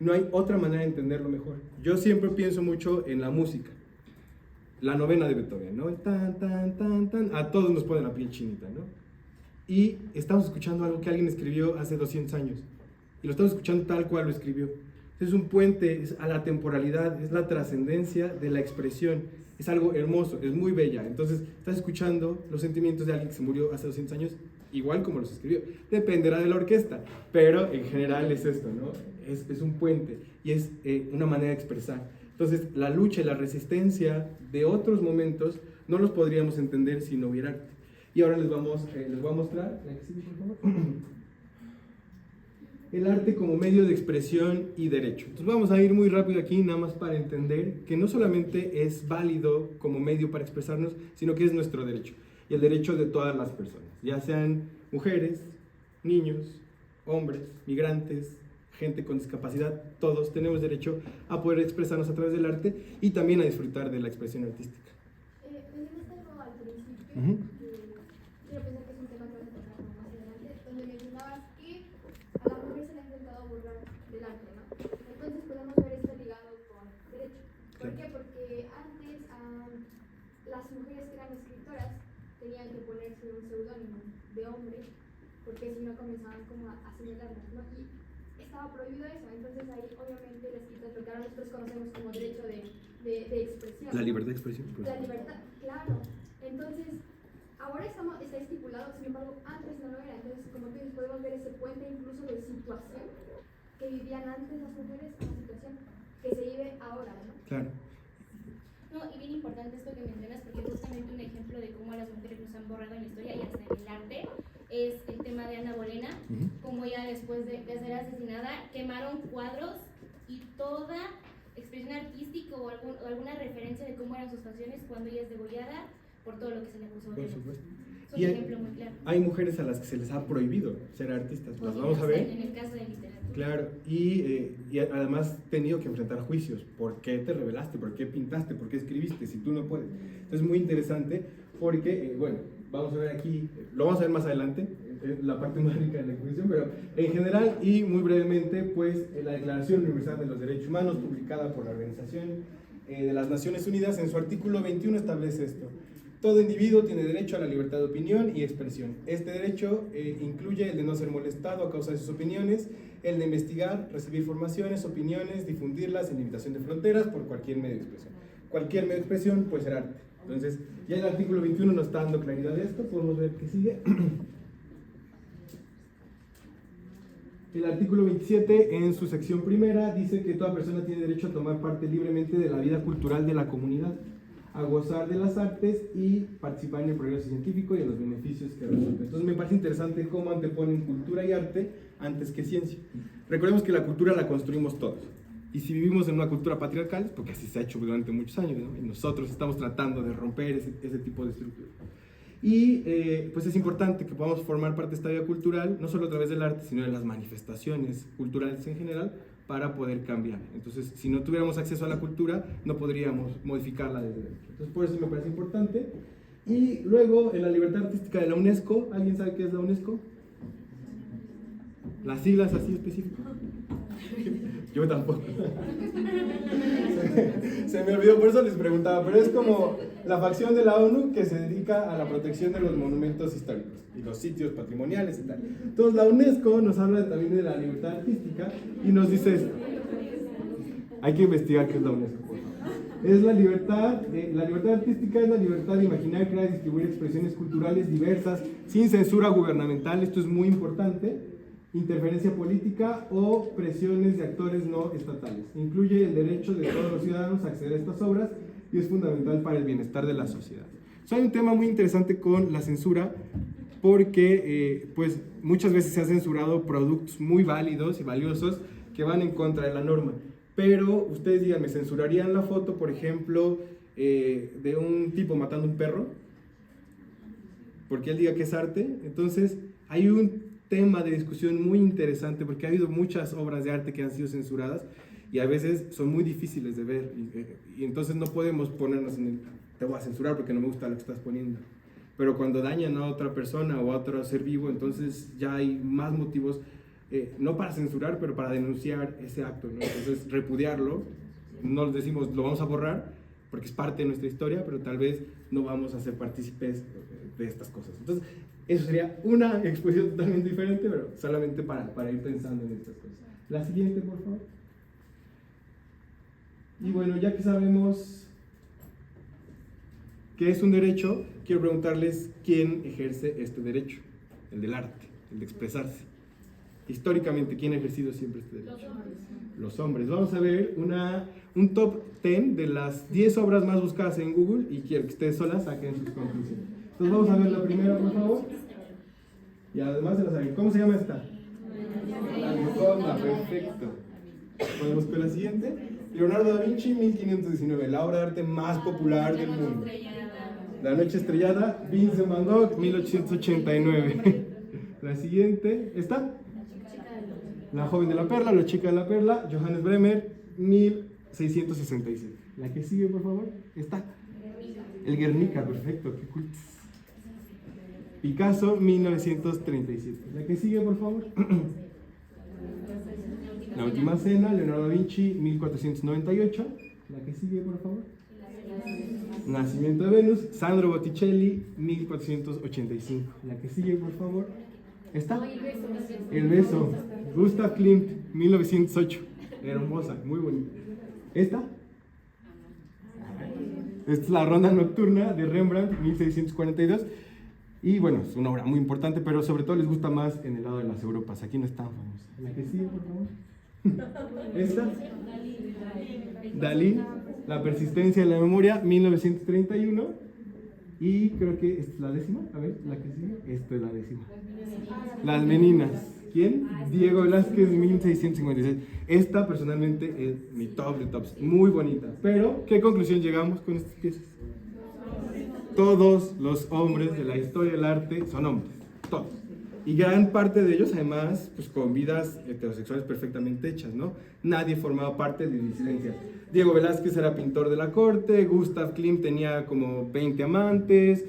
S2: No hay otra manera de entenderlo mejor. Yo siempre pienso mucho en la música. La novena de Beethoven, ¿no? Tan, tan, tan, tan. A todos nos pone la piel chinita, ¿no? Y estamos escuchando algo que alguien escribió hace 200 años. Y lo estamos escuchando tal cual lo escribió. Es un puente a la temporalidad, es la trascendencia de la expresión. Es algo hermoso, es muy bella. Entonces, estás escuchando los sentimientos de alguien que se murió hace 200 años, igual como los escribió. Dependerá de la orquesta, pero en general es esto, ¿no? Es un puente y es una manera de expresar. Entonces, la lucha y la resistencia de otros momentos no los podríamos entender si no hubiera arte. Y ahora les voy a mostrar, la que sigue, por favor. El arte como medio de expresión y derecho. Entonces vamos a ir muy rápido aquí, nada más para entender que no solamente es válido como medio para expresarnos, sino que es nuestro derecho. Y el derecho de todas las personas, ya sean mujeres, niños, hombres, migrantes, gente con discapacidad, todos tenemos derecho a poder expresarnos a través del arte y también a disfrutar de la expresión artística.
S8: Mencionaste algo al principio,
S2: Ujú.
S8: quiero pensar que es un tema que vamos a tocar más adelante, donde mencionabas que a la mujer se le ha intentado borrar del arte, ¿no? Entonces podemos ver esto ligado con derecho. ¿Por qué? Porque antes las mujeres que eran escritoras tenían que ponerse un seudónimo de hombre, porque si no comenzaban como a señalarlas, ¿no? Y estaba prohibido eso, entonces ahí obviamente les quitas lo que ahora nosotros conocemos como derecho de expresión.
S2: La libertad de expresión. Pues.
S8: La libertad, claro. Entonces, ahora está estipulado, sin embargo, antes no lo era. Entonces, como tú dices, podemos ver ese puente incluso de situación que vivían antes las mujeres a la situación que se vive ahora, ¿no?
S2: Claro.
S9: No, y bien importante esto que mencionas, porque justamente un ejemplo de cómo a las mujeres nos han borrado en la historia y hasta en el arte es el tema de Ana Bolena, como ella después de ser asesinada quemaron cuadros y toda expresión artística o alguna referencia de cómo eran sus facciones cuando ella es degollada por todo lo que se le acusó de
S2: Por
S9: ella.
S2: supuesto.
S9: Es un
S2: Y
S9: ejemplo muy claro.
S2: hay mujeres a las que se les ha prohibido ser artistas, las
S9: O
S2: vamos a ver.
S9: En el caso de literatura.
S2: Claro, y además he tenido que enfrentar juicios. ¿Por qué te rebelaste? ¿Por qué pintaste? ¿Por qué escribiste? Si tú no puedes. Entonces es muy interesante porque, bueno, vamos a ver aquí, lo vamos a ver más adelante, la parte más rica de la exposición, pero en general y muy brevemente, pues la Declaración Universal de los Derechos Humanos, publicada por la Organización de las Naciones Unidas, en su artículo 21 establece esto. Todo individuo tiene derecho a la libertad de opinión y expresión. Este derecho incluye el de no ser molestado a causa de sus opiniones, el de investigar, recibir informaciones, opiniones, difundirlas sin limitación de fronteras por cualquier medio de expresión. Cualquier medio de expresión puede ser arte. Entonces, ya el artículo 21 nos está dando claridad de esto. Podemos ver qué sigue. El artículo 27, en su sección primera, dice que toda persona tiene derecho a tomar parte libremente de la vida cultural de la comunidad, a gozar de las artes y participar en el progreso científico y en los beneficios que resultan. Entonces me parece interesante cómo anteponen cultura y arte antes que ciencia. Recordemos que la cultura la construimos todos. Y si vivimos en una cultura patriarcal, porque así se ha hecho durante muchos años, ¿no? Y nosotros estamos tratando de romper ese tipo de estructura. Y pues es importante que podamos formar parte de esta vida cultural, no solo a través del arte, sino de las manifestaciones culturales en general, para poder cambiar. Entonces, si no tuviéramos acceso a la cultura, no podríamos modificarla desde dentro. Entonces, por eso me parece importante. Y luego, en la libertad artística de la UNESCO, ¿alguien sabe qué es la UNESCO? Las siglas así específicas. Yo tampoco. Se me olvidó, por eso les preguntaba, pero es como la facción de la ONU que se dedica a la protección de los monumentos históricos y los sitios patrimoniales y tal. Entonces la UNESCO nos habla también de la libertad artística y nos dice esto. Hay que investigar qué es la UNESCO, por favor. Es la libertad artística es la libertad de imaginar, crear y distribuir expresiones culturales diversas, sin censura gubernamental, esto es muy importante, interferencia política o presiones de actores no estatales. Incluye el derecho de todos los ciudadanos a acceder a estas obras y es fundamental para el bienestar de la sociedad. Hay un tema muy interesante con la censura porque pues muchas veces se han censurado productos muy válidos y valiosos que van en contra de la norma. Pero ustedes díganme, ¿censurarían la foto, por ejemplo, de un tipo matando un perro? Porque él diga que es arte. Entonces hay un tema de discusión muy interesante porque ha habido muchas obras de arte que han sido censuradas y a veces son muy difíciles de ver y entonces no podemos ponernos en el te voy a censurar porque no me gusta lo que estás poniendo. Pero cuando dañan a otra persona o a otro ser vivo, entonces ya hay más motivos, no para censurar, pero para denunciar ese acto, ¿no? Entonces repudiarlo, no les decimos lo vamos a borrar porque es parte de nuestra historia, pero tal vez no vamos a ser partícipes de estas cosas. Entonces, eso sería una exposición totalmente diferente, pero solamente para ir pensando en estas cosas. La siguiente, por favor. Y bueno, ya que sabemos qué es un derecho, quiero preguntarles quién ejerce este derecho, el del arte, el de expresarse. Históricamente, ¿quién ha ejercido siempre este derecho? Los hombres. Vamos a ver un top 10 de las 10 obras más buscadas en Google y quiero que ustedes solas saquen sus conclusiones. Entonces vamos a ver la primera, por favor. Y además se la saben. ¿Cómo se llama esta? La Gioconda, perfecto. Podemos con la siguiente. Leonardo da Vinci, 1519, la obra de arte más popular del mundo. La noche estrellada, Vincent Van Gogh, 1889. La siguiente, ¿está? La joven de la perla, la chica de la perla, Johannes Bremer, 1667. La que sigue, por favor, ¿está? El Guernica, perfecto, qué cool. Picasso, 1937. La que sigue, por favor. La última cena, Leonardo da Vinci, 1498. La que sigue, por favor. Nacimiento de Venus, Sandro Botticelli, 1485. La que sigue, por favor. ¿Está? El beso, Gustav Klimt, 1908. Hermosa, muy bonita. ¿Esta? Esta es la Ronda Nocturna de Rembrandt, 1642. Y bueno, es una obra muy importante, pero sobre todo les gusta más en el lado de las Europas. Aquí no es tan famosa. La que sigue, por favor. ¿Esta? Dalí, La persistencia de la memoria, 1931. Y creo que esta es la décima. A ver, la que sigue. Esta es la décima. Las Meninas. ¿Quién? Diego Velázquez, 1656. Esta personalmente es mi top de tops. Muy bonita. Pero, ¿qué conclusión llegamos con estas piezas? Todos los hombres de la historia del arte son hombres. Todos. Y gran parte de ellos, además, pues con vidas heterosexuales perfectamente hechas, ¿no? Nadie formaba parte de disidencias. Diego Velázquez era pintor de la corte, Gustav Klimt tenía como 20 amantes,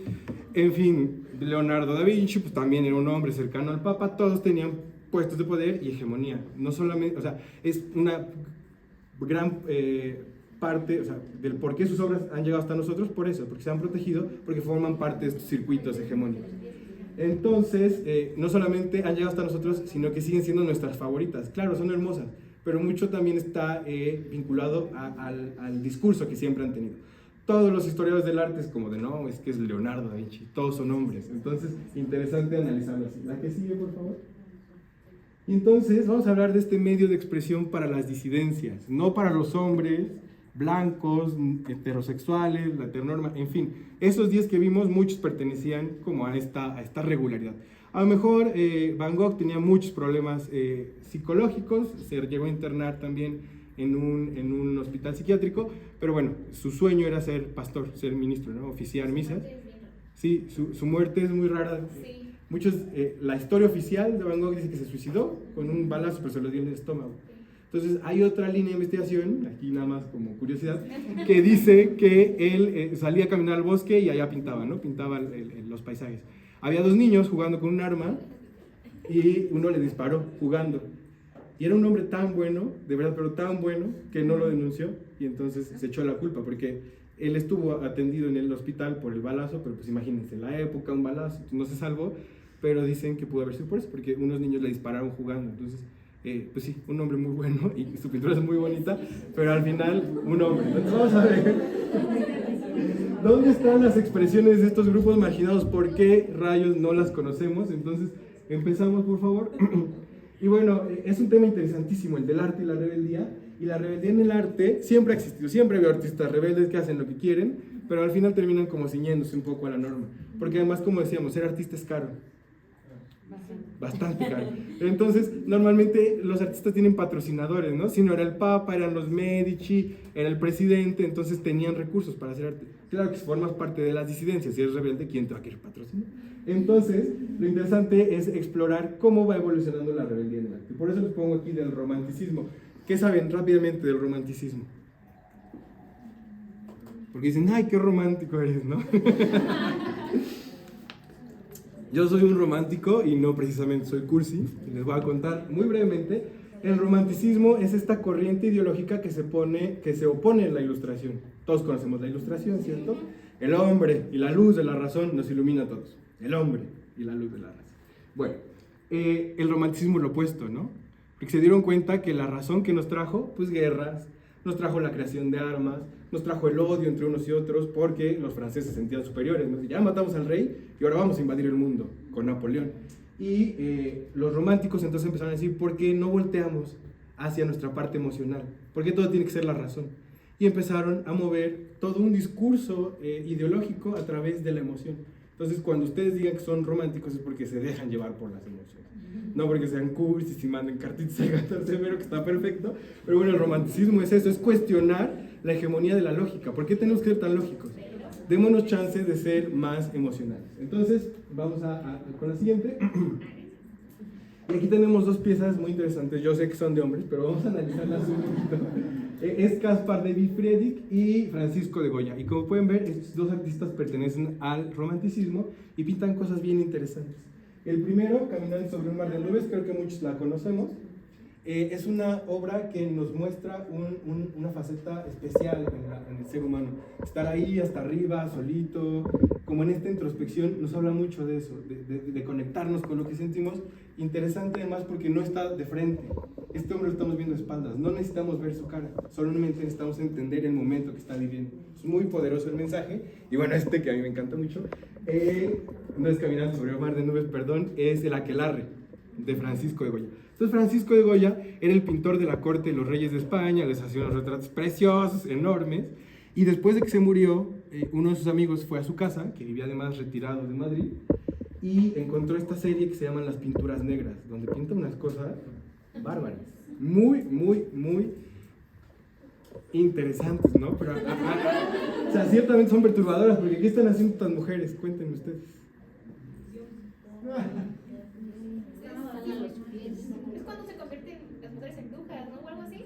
S2: en fin, Leonardo da Vinci, pues también era un hombre cercano al Papa, todos tenían puestos de poder y hegemonía. No solamente, o sea, es una gran parte, o sea, del por qué sus obras han llegado hasta nosotros, por eso, porque se han protegido, porque forman parte de estos circuitos hegemónicos. Entonces, no solamente han llegado hasta nosotros, sino que siguen siendo nuestras favoritas. Claro, son hermosas, pero mucho también está vinculado al discurso que siempre han tenido. Todos los historiadores del arte es como de, no, es que es Leonardo da Vinci, todos son hombres. Entonces, interesante analizarlo así. La que sigue, por favor. Y entonces, vamos a hablar de este medio de expresión para las disidencias, no para los hombres blancos, heterosexuales, la heteronorma, en fin. Esos 10 que vimos, muchos pertenecían como a esta regularidad. A lo mejor Van Gogh tenía muchos problemas psicológicos, se llegó a internar también en un hospital psiquiátrico, pero bueno, su sueño era ser pastor, ser ministro, ¿no? Oficiar misas. Sí, su muerte es muy rara.
S9: Sí.
S2: Muchos, la historia oficial de Van Gogh dice que se suicidó con un balazo, pero se lo dio en el estómago. Entonces hay otra línea de investigación, aquí nada más como curiosidad, que dice que él salía a caminar al bosque y allá pintaba, ¿no? Pintaba los paisajes. Había 2 niños jugando con un arma y uno le disparó jugando. Y era un hombre tan bueno, de verdad, pero tan bueno, que no lo denunció y entonces se echó la culpa porque él estuvo atendido en el hospital por el balazo, pero pues imagínense, en la época un balazo, no se salvó, pero dicen que pudo haber sido por eso, porque unos niños le dispararon jugando, entonces... pues sí, un hombre muy bueno y su pintura es muy bonita, pero al final un hombre. Entonces vamos a ver dónde están las expresiones de estos grupos marginados, por qué rayos no las conocemos. Entonces empezamos, por favor. Y bueno, es un tema interesantísimo, el del arte y la rebeldía. Y la rebeldía en el arte siempre ha existido, siempre ha habido artistas rebeldes que hacen lo que quieren, pero al final terminan como ciñéndose un poco a la norma, porque además, como decíamos, ser artista es caro. bastante caro. Entonces, normalmente los artistas tienen patrocinadores, ¿no? Si no era el Papa, eran los Medici, era el presidente, entonces tenían recursos para hacer arte. Claro que si formas parte de las disidencias, si eres rebelde, ¿quién te va a querer patrocinar? Entonces, lo interesante es explorar cómo va evolucionando la rebeldía en el arte. Por eso les pongo aquí del romanticismo. ¿Qué saben rápidamente del romanticismo? Porque dicen, ay, qué romántico eres, ¿no? Yo soy un romántico y no precisamente soy cursi. Les voy a contar muy brevemente. El romanticismo es esta corriente ideológica que se opone a la ilustración. Todos conocemos la ilustración, ¿cierto? El hombre y la luz de la razón nos ilumina a todos. El hombre y la luz de la razón. Bueno, el romanticismo es lo opuesto, ¿no? Porque se dieron cuenta que la razón que nos trajo, pues guerras, nos trajo la creación de armas, nos trajo el odio entre unos y otros porque los franceses se sentían superiores, ¿no? Ya matamos al rey y ahora vamos a invadir el mundo con Napoleón. Y los románticos entonces empezaron a decir, ¿por qué no volteamos hacia nuestra parte emocional? ¿Por qué todo tiene que ser la razón? Y empezaron a mover todo un discurso ideológico a través de la emoción. Entonces, cuando ustedes digan que son románticos es porque se dejan llevar por las emociones. No porque sean cursis y manden cartitas al gato severo, que está perfecto. Pero bueno, el romanticismo es eso, es cuestionar la hegemonía de la lógica. ¿Por qué tenemos que ser tan lógicos? Démonos chances de ser más emocionales. Entonces, vamos con la siguiente. Y aquí tenemos dos piezas muy interesantes. Yo sé que son de hombres, pero vamos a analizarlas un poquito. Es Caspar David Friedrich y Francisco de Goya. Y como pueden ver, estos dos artistas pertenecen al romanticismo y pintan cosas bien interesantes. El primero, Caminando sobre un mar de nubes, creo que muchos la conocemos. Es una obra que nos muestra una faceta especial en el ser humano. Estar ahí hasta arriba, solito, como en esta introspección, nos habla mucho de eso, de conectarnos con lo que sentimos. Interesante además porque no está de frente. Este hombre lo estamos viendo de espaldas, no necesitamos ver su cara, solamente necesitamos entender el momento que está viviendo. Es muy poderoso el mensaje. Y bueno, este que a mí me encanta mucho, no es Caminando sobre un mar de nubes, perdón, es El aquelarre, de Francisco de Goya. Entonces Francisco de Goya era el pintor de la corte de los reyes de España, les hacía unos retratos preciosos, enormes, y después de que se murió, uno de sus amigos fue a su casa, que vivía además retirado de Madrid, y encontró esta serie que se llaman Las Pinturas Negras, donde pinta unas cosas bárbaras, muy, muy, muy interesantes, ¿no? Pero, o sea, ciertamente son perturbadoras, porque ¿qué están haciendo estas mujeres? Cuéntenme ustedes.
S9: Es cuando se convierten las mujeres en brujas, ¿no? O algo así.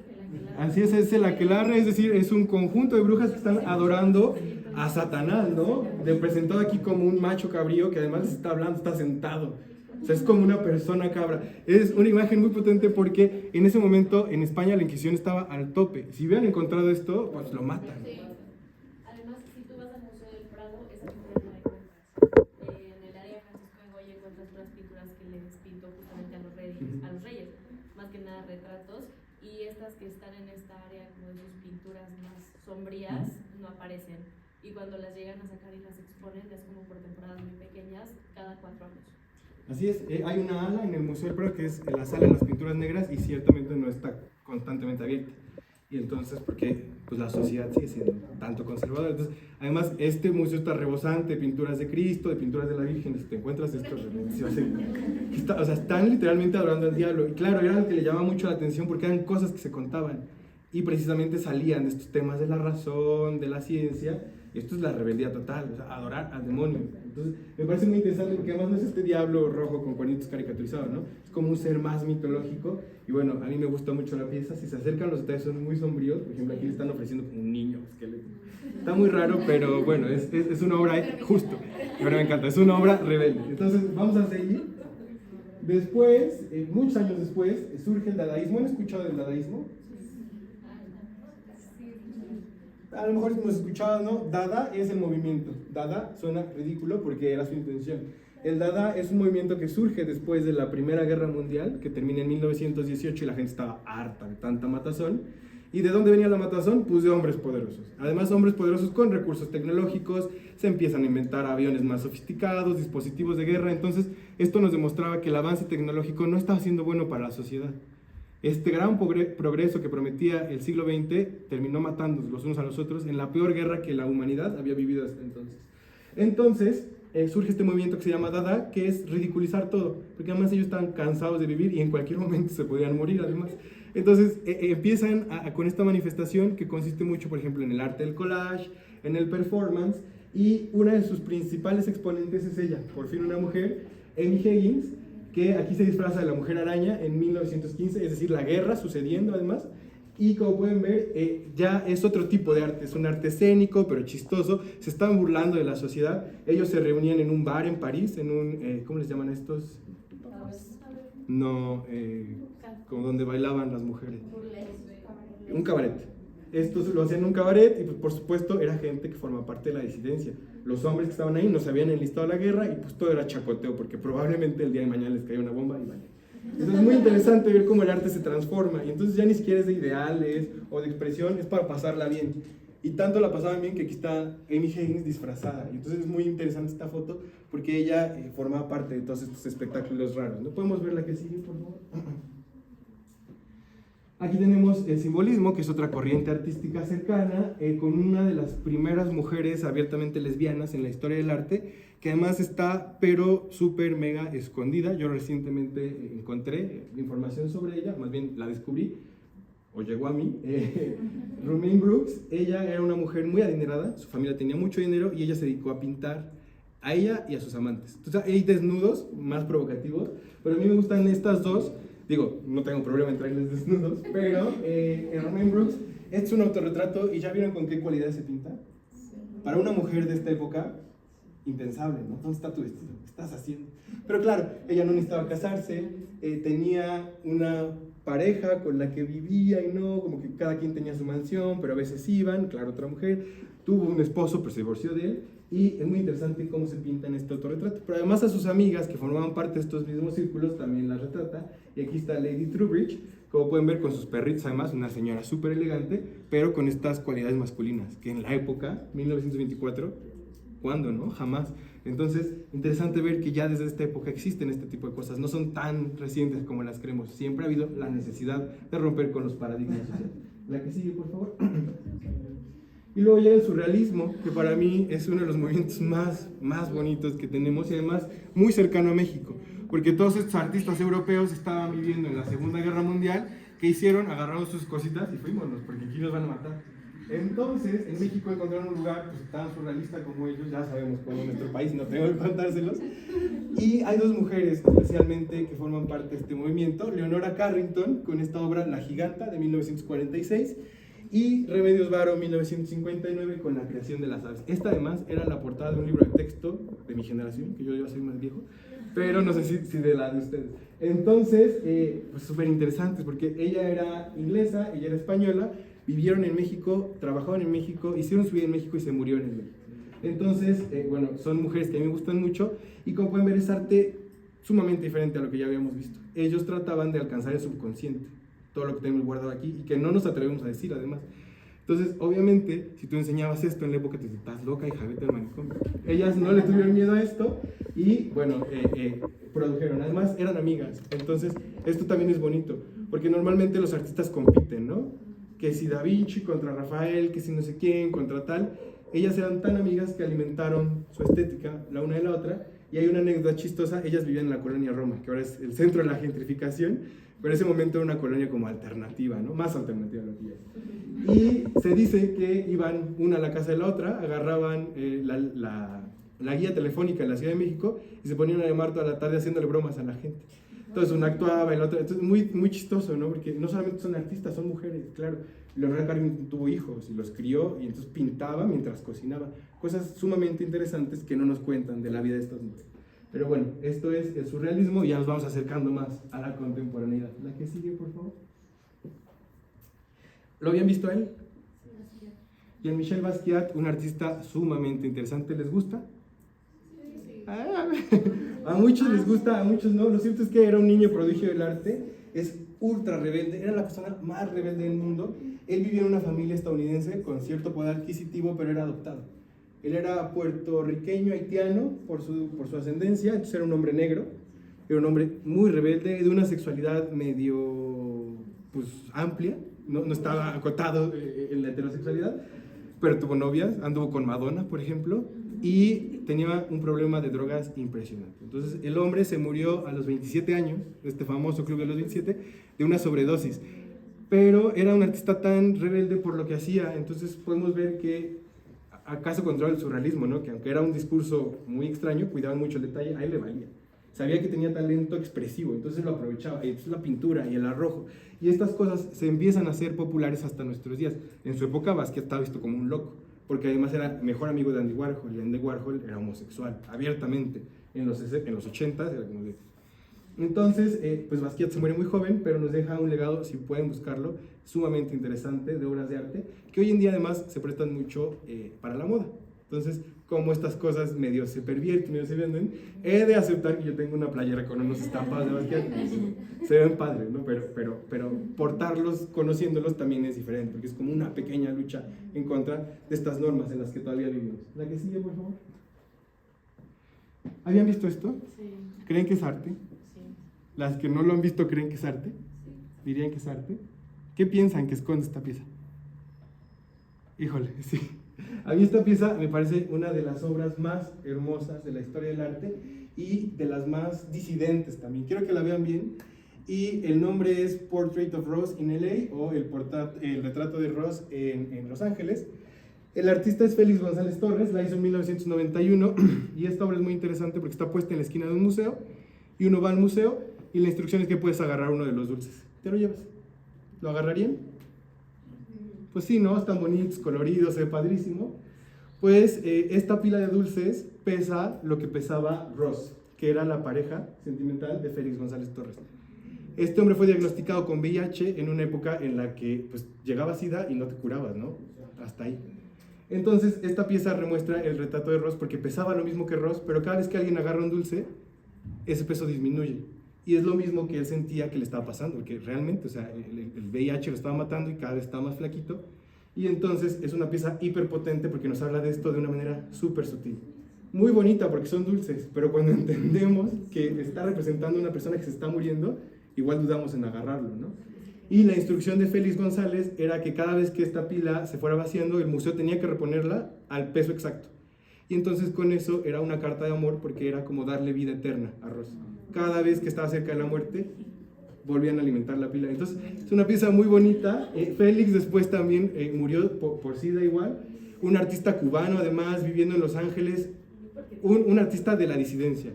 S2: Así es el aquelarre, es decir, es un conjunto de brujas que están adorando a Satanás, ¿no? Representado aquí como un macho cabrío que además está hablando, está sentado. O sea, es como una persona cabra. Es una imagen muy potente porque en ese momento en España la Inquisición estaba al tope. Si hubieran encontrado esto, pues lo matan.
S3: Sí. Además, si tú vas al Museo del Prado, esa pintura no la encuentras. En el área de Francisco de Goya encuentras unas pinturas que les pintó justamente a los reyes, más que nada retratos, y estas que están en esta área como de sus pinturas más sombrías no aparecen. Y cuando las llegan a sacar y las exponen, es como por temporadas muy pequeñas, cada 4 años.
S2: Así es, hay una ala en el Museo del Prado que es la sala de las pinturas negras y ciertamente no está constantemente abierta. Y entonces, porque pues, la sociedad sigue siendo tanto conservadora. Entonces, además, este museo está rebosante de pinturas de Cristo, de pinturas de la Virgen. Si te encuentras esto, o sea, están literalmente adorando al diablo. Y claro, era algo que le llama mucho la atención porque eran cosas que se contaban. Y precisamente salían de estos temas de la razón, de la ciencia. Esto es la rebeldía total, o sea, adorar al demonio. Entonces, me parece muy interesante porque además no es este diablo rojo con cuernitos caricaturizados, ¿no? Es como un ser más mitológico. Y bueno, a mí me gusta mucho la pieza. Si se acercan, los detalles son muy sombríos. Por ejemplo, aquí le están ofreciendo como un niño esqueleto. Está muy raro, pero bueno, es una obra justo. Y ahora me encanta, es una obra rebelde. Entonces, vamos a seguir. Después, muchos años después, surge el dadaísmo. ¿Han escuchado del dadaísmo? A lo mejor hemos escuchado, ¿no? Dada es el movimiento. Dada suena ridículo porque era su intención. El Dada es un movimiento que surge después de la Primera Guerra Mundial, que termina en 1918 y la gente estaba harta de tanta matazón. ¿Y de dónde venía la matazón? Pues de hombres poderosos. Además, hombres poderosos con recursos tecnológicos, se empiezan a inventar aviones más sofisticados, dispositivos de guerra. Entonces, esto nos demostraba que el avance tecnológico no estaba siendo bueno para la sociedad. Este gran progreso que prometía el siglo XX terminó matándonos los unos a los otros en la peor guerra que la humanidad había vivido hasta entonces. Entonces, surge este movimiento que se llama Dada, que es ridiculizar todo, porque además ellos estaban cansados de vivir y en cualquier momento se podían morir además. Entonces empiezan con esta manifestación que consiste mucho, por ejemplo, en el arte del collage, en el performance, y una de sus principales exponentes es ella, por fin una mujer, Amy Higgins, que aquí se disfraza de la Mujer Araña en 1915, es decir, la guerra sucediendo además, y como pueden ver, ya es otro tipo de arte, es un arte escénico, pero chistoso, se estaban burlando de la sociedad. Ellos se reunían en un bar en París, en un, ¿cómo les llaman estos? No, como donde bailaban las mujeres. Un cabaret. Estos lo hacían en un cabaret y pues, por supuesto era gente que forma parte de la disidencia. Los hombres que estaban ahí no se habían enlistado a la guerra y pues todo era chacoteo, porque probablemente el día de mañana les caía una bomba y vaya. Entonces es muy interesante ver cómo el arte se transforma y entonces ya ni siquiera es de ideales o de expresión, es para pasarla bien. Y tanto la pasaban bien que aquí está Amy Higgins disfrazada. Y entonces es muy interesante esta foto porque ella formaba parte de todos estos espectáculos raros. ¿No podemos ver la que sigue, por favor? Aquí tenemos el simbolismo, que es otra corriente artística cercana, con una de las primeras mujeres abiertamente lesbianas en la historia del arte, que además está, pero súper mega escondida. Yo recientemente encontré información sobre ella, más bien la descubrí, o llegó a mí. Romaine Brooks, ella era una mujer muy adinerada, su familia tenía mucho dinero y ella se dedicó a pintar a ella y a sus amantes. Entonces hay desnudos más provocativos, pero a mí me gustan estas dos. Digo, no tengo problema en traerles desnudos, pero Romaine Brooks es un autorretrato y ya vieron con qué cualidades se pinta. Para una mujer de esta época, impensable, ¿no? ¿Dónde está tu vestido? ¿Qué estás haciendo? Pero claro, ella no necesitaba casarse, tenía una pareja con la que vivía y no, como que cada quien tenía su mansión, pero a veces iban, claro, otra mujer, tuvo un esposo, pero se divorció de él, y es muy interesante cómo se pinta en este autorretrato. Pero además a sus amigas que formaban parte de estos mismos círculos también las retrata, y aquí está Lady Trubridge, como pueden ver con sus perritos, además una señora súper elegante, pero con estas cualidades masculinas, que en la época, 1924, ¿cuándo, no? Jamás. Entonces, interesante ver que ya desde esta época existen este tipo de cosas, no son tan recientes como las creemos, siempre ha habido la necesidad de romper con los paradigmas sociales. La que sigue, por favor. Y luego llega el surrealismo, que para mí es uno de los movimientos más bonitos que tenemos y además muy cercano a México, porque todos estos artistas europeos estaban viviendo en la Segunda Guerra Mundial. ¿Qué hicieron? Agarraron sus cositas y fuímonos, porque aquí nos van a matar. Entonces, en México encontraron un lugar pues, tan surrealista como ellos, ya sabemos cómo es nuestro país, no tengo que contárselos. Y hay dos mujeres especialmente que forman parte de este movimiento, Leonora Carrington, con esta obra La Giganta, de 1946, y Remedios Varo, 1959, con La Creación de las Aves. Esta además era la portada de un libro de texto de mi generación, que yo ya soy más viejo, pero no sé si de la de ustedes. Entonces, pues súper interesantes, porque ella era inglesa, ella era española, vivieron en México, trabajaban en México, hicieron su vida en México y se murieron en México. Entonces, bueno, son mujeres que a mí me gustan mucho y como pueden ver es arte sumamente diferente a lo que ya habíamos visto. Ellos trataban de alcanzar el subconsciente, todo lo que tenemos guardado aquí y que no nos atrevemos a decir además. Entonces, obviamente, si tú enseñabas esto en la época, te decías, estás loca, hija, vete al manicomio. Ellas no le tuvieron miedo a esto y, bueno, produjeron. Además, eran amigas. Entonces, esto también es bonito, porque normalmente los artistas compiten, ¿no? Que si Da Vinci contra Rafael, que si no sé quién, contra tal. Ellas eran tan amigas que alimentaron su estética la una de la otra. Y hay una anécdota chistosa, ellas vivían en la colonia Roma, que ahora es el centro de la gentrificación, pero en ese momento era una colonia como alternativa, ¿no? Más alternativa de lo que ya es. Y se dice que iban una a la casa de la otra, agarraban la guía telefónica en la Ciudad de México y se ponían a llamar toda la tarde haciéndole bromas a la gente. Entonces una actuaba y la otra, entonces muy chistoso, ¿no? Porque no solamente son artistas, son mujeres, claro. Leonora Carrington tuvo hijos y los crió y entonces pintaba mientras cocinaba. Cosas sumamente interesantes que no nos cuentan de la vida de estas mujeres. Pero bueno, esto es el surrealismo y ya nos vamos acercando más a la contemporaneidad. La que sigue, por favor. ¿Lo habían visto a él? Jean-Michel Basquiat, un artista sumamente interesante. ¿Les gusta? Sí. A muchos les gusta, a muchos no. Lo cierto es que era un niño prodigio del arte. Es ultra rebelde, era la persona más rebelde del mundo. Él vivía en una familia estadounidense con cierto poder adquisitivo, pero era adoptado. Él era puertorriqueño, haitiano, por su ascendencia, entonces era un hombre negro, era un hombre muy rebelde, de una sexualidad medio pues, amplia, no estaba acotado en la heterosexualidad, pero tuvo novias, anduvo con Madonna, por ejemplo, y tenía un problema de drogas impresionante. Entonces el hombre se murió a los 27 años, este famoso club de los 27, de una sobredosis. Pero era un artista tan rebelde por lo que hacía, entonces podemos ver que acaso controla el surrealismo, ¿no? Que aunque era un discurso muy extraño, cuidaba mucho el detalle, a él le valía. Sabía que tenía talento expresivo, entonces lo aprovechaba. Y la pintura y el arrojo. Y estas cosas se empiezan a hacer populares hasta nuestros días. En su época Basquiat estaba visto como un loco, porque además era mejor amigo de Andy Warhol, y Andy Warhol era homosexual, abiertamente. En los 80s era como de... Entonces, pues Basquiat se muere muy joven, pero nos deja un legado, si pueden buscarlo, sumamente interesante de obras de arte, que hoy en día además se prestan mucho para la moda. Entonces, como estas cosas medio se pervierten, medio se venden, he de aceptar que yo tengo una playera con unos estampados de Basquiat, se ven padres, ¿no? Pero portarlos, conociéndolos también es diferente, porque es como una pequeña lucha en contra de estas normas en las que todavía vivimos. La que sigue, por favor. ¿Habían visto esto?
S6: Sí.
S2: ¿Creen que es arte?
S6: Sí.
S2: ¿Las que no lo han visto creen que es arte? ¿Dirían que es arte? ¿Qué piensan que esconde esta pieza? Híjole, sí. A mí esta pieza me parece una de las obras más hermosas de la historia del arte y de las más disidentes también. Quiero que la vean bien. Y el nombre es Portrait of Ross in LA, o el retrato de Ross en Los Ángeles. El artista es Félix González Torres, la hizo en 1991, y esta obra es muy interesante porque está puesta en la esquina de un museo, y uno va al museo y la instrucción es que puedes agarrar uno de los dulces. ¿Te lo llevas? ¿Lo agarrarían? Pues sí, ¿no? Están bonitos, coloridos, se ve padrísimo. Pues esta pila de dulces pesa lo que pesaba Ross, que era la pareja sentimental de Félix González Torres. Este hombre fue diagnosticado con VIH en una época en la que pues, llegaba SIDA y no te curabas, ¿no? Hasta ahí. Entonces, esta pieza remuestra el retrato de Ross porque pesaba lo mismo que Ross, pero cada vez que alguien agarra un dulce, ese peso disminuye. Y es lo mismo que él sentía que le estaba pasando, porque realmente, o sea, el VIH lo estaba matando y cada vez estaba más flaquito. Y entonces es una pieza hiperpotente porque nos habla de esto de una manera súper sutil. Muy bonita porque son dulces, pero cuando entendemos que está representando a una persona que se está muriendo, igual dudamos en agarrarlo, ¿no? Y la instrucción de Félix González era que cada vez que esta pila se fuera vaciando, el museo tenía que reponerla al peso exacto. Y entonces con eso era una carta de amor porque era como darle vida eterna a Ross. Cada vez que estaba cerca de la muerte, volvían a alimentar la pila. Entonces es una pieza muy bonita. Félix después también murió por SIDA igual. Un artista cubano además viviendo en Los Ángeles, un artista de la disidencia.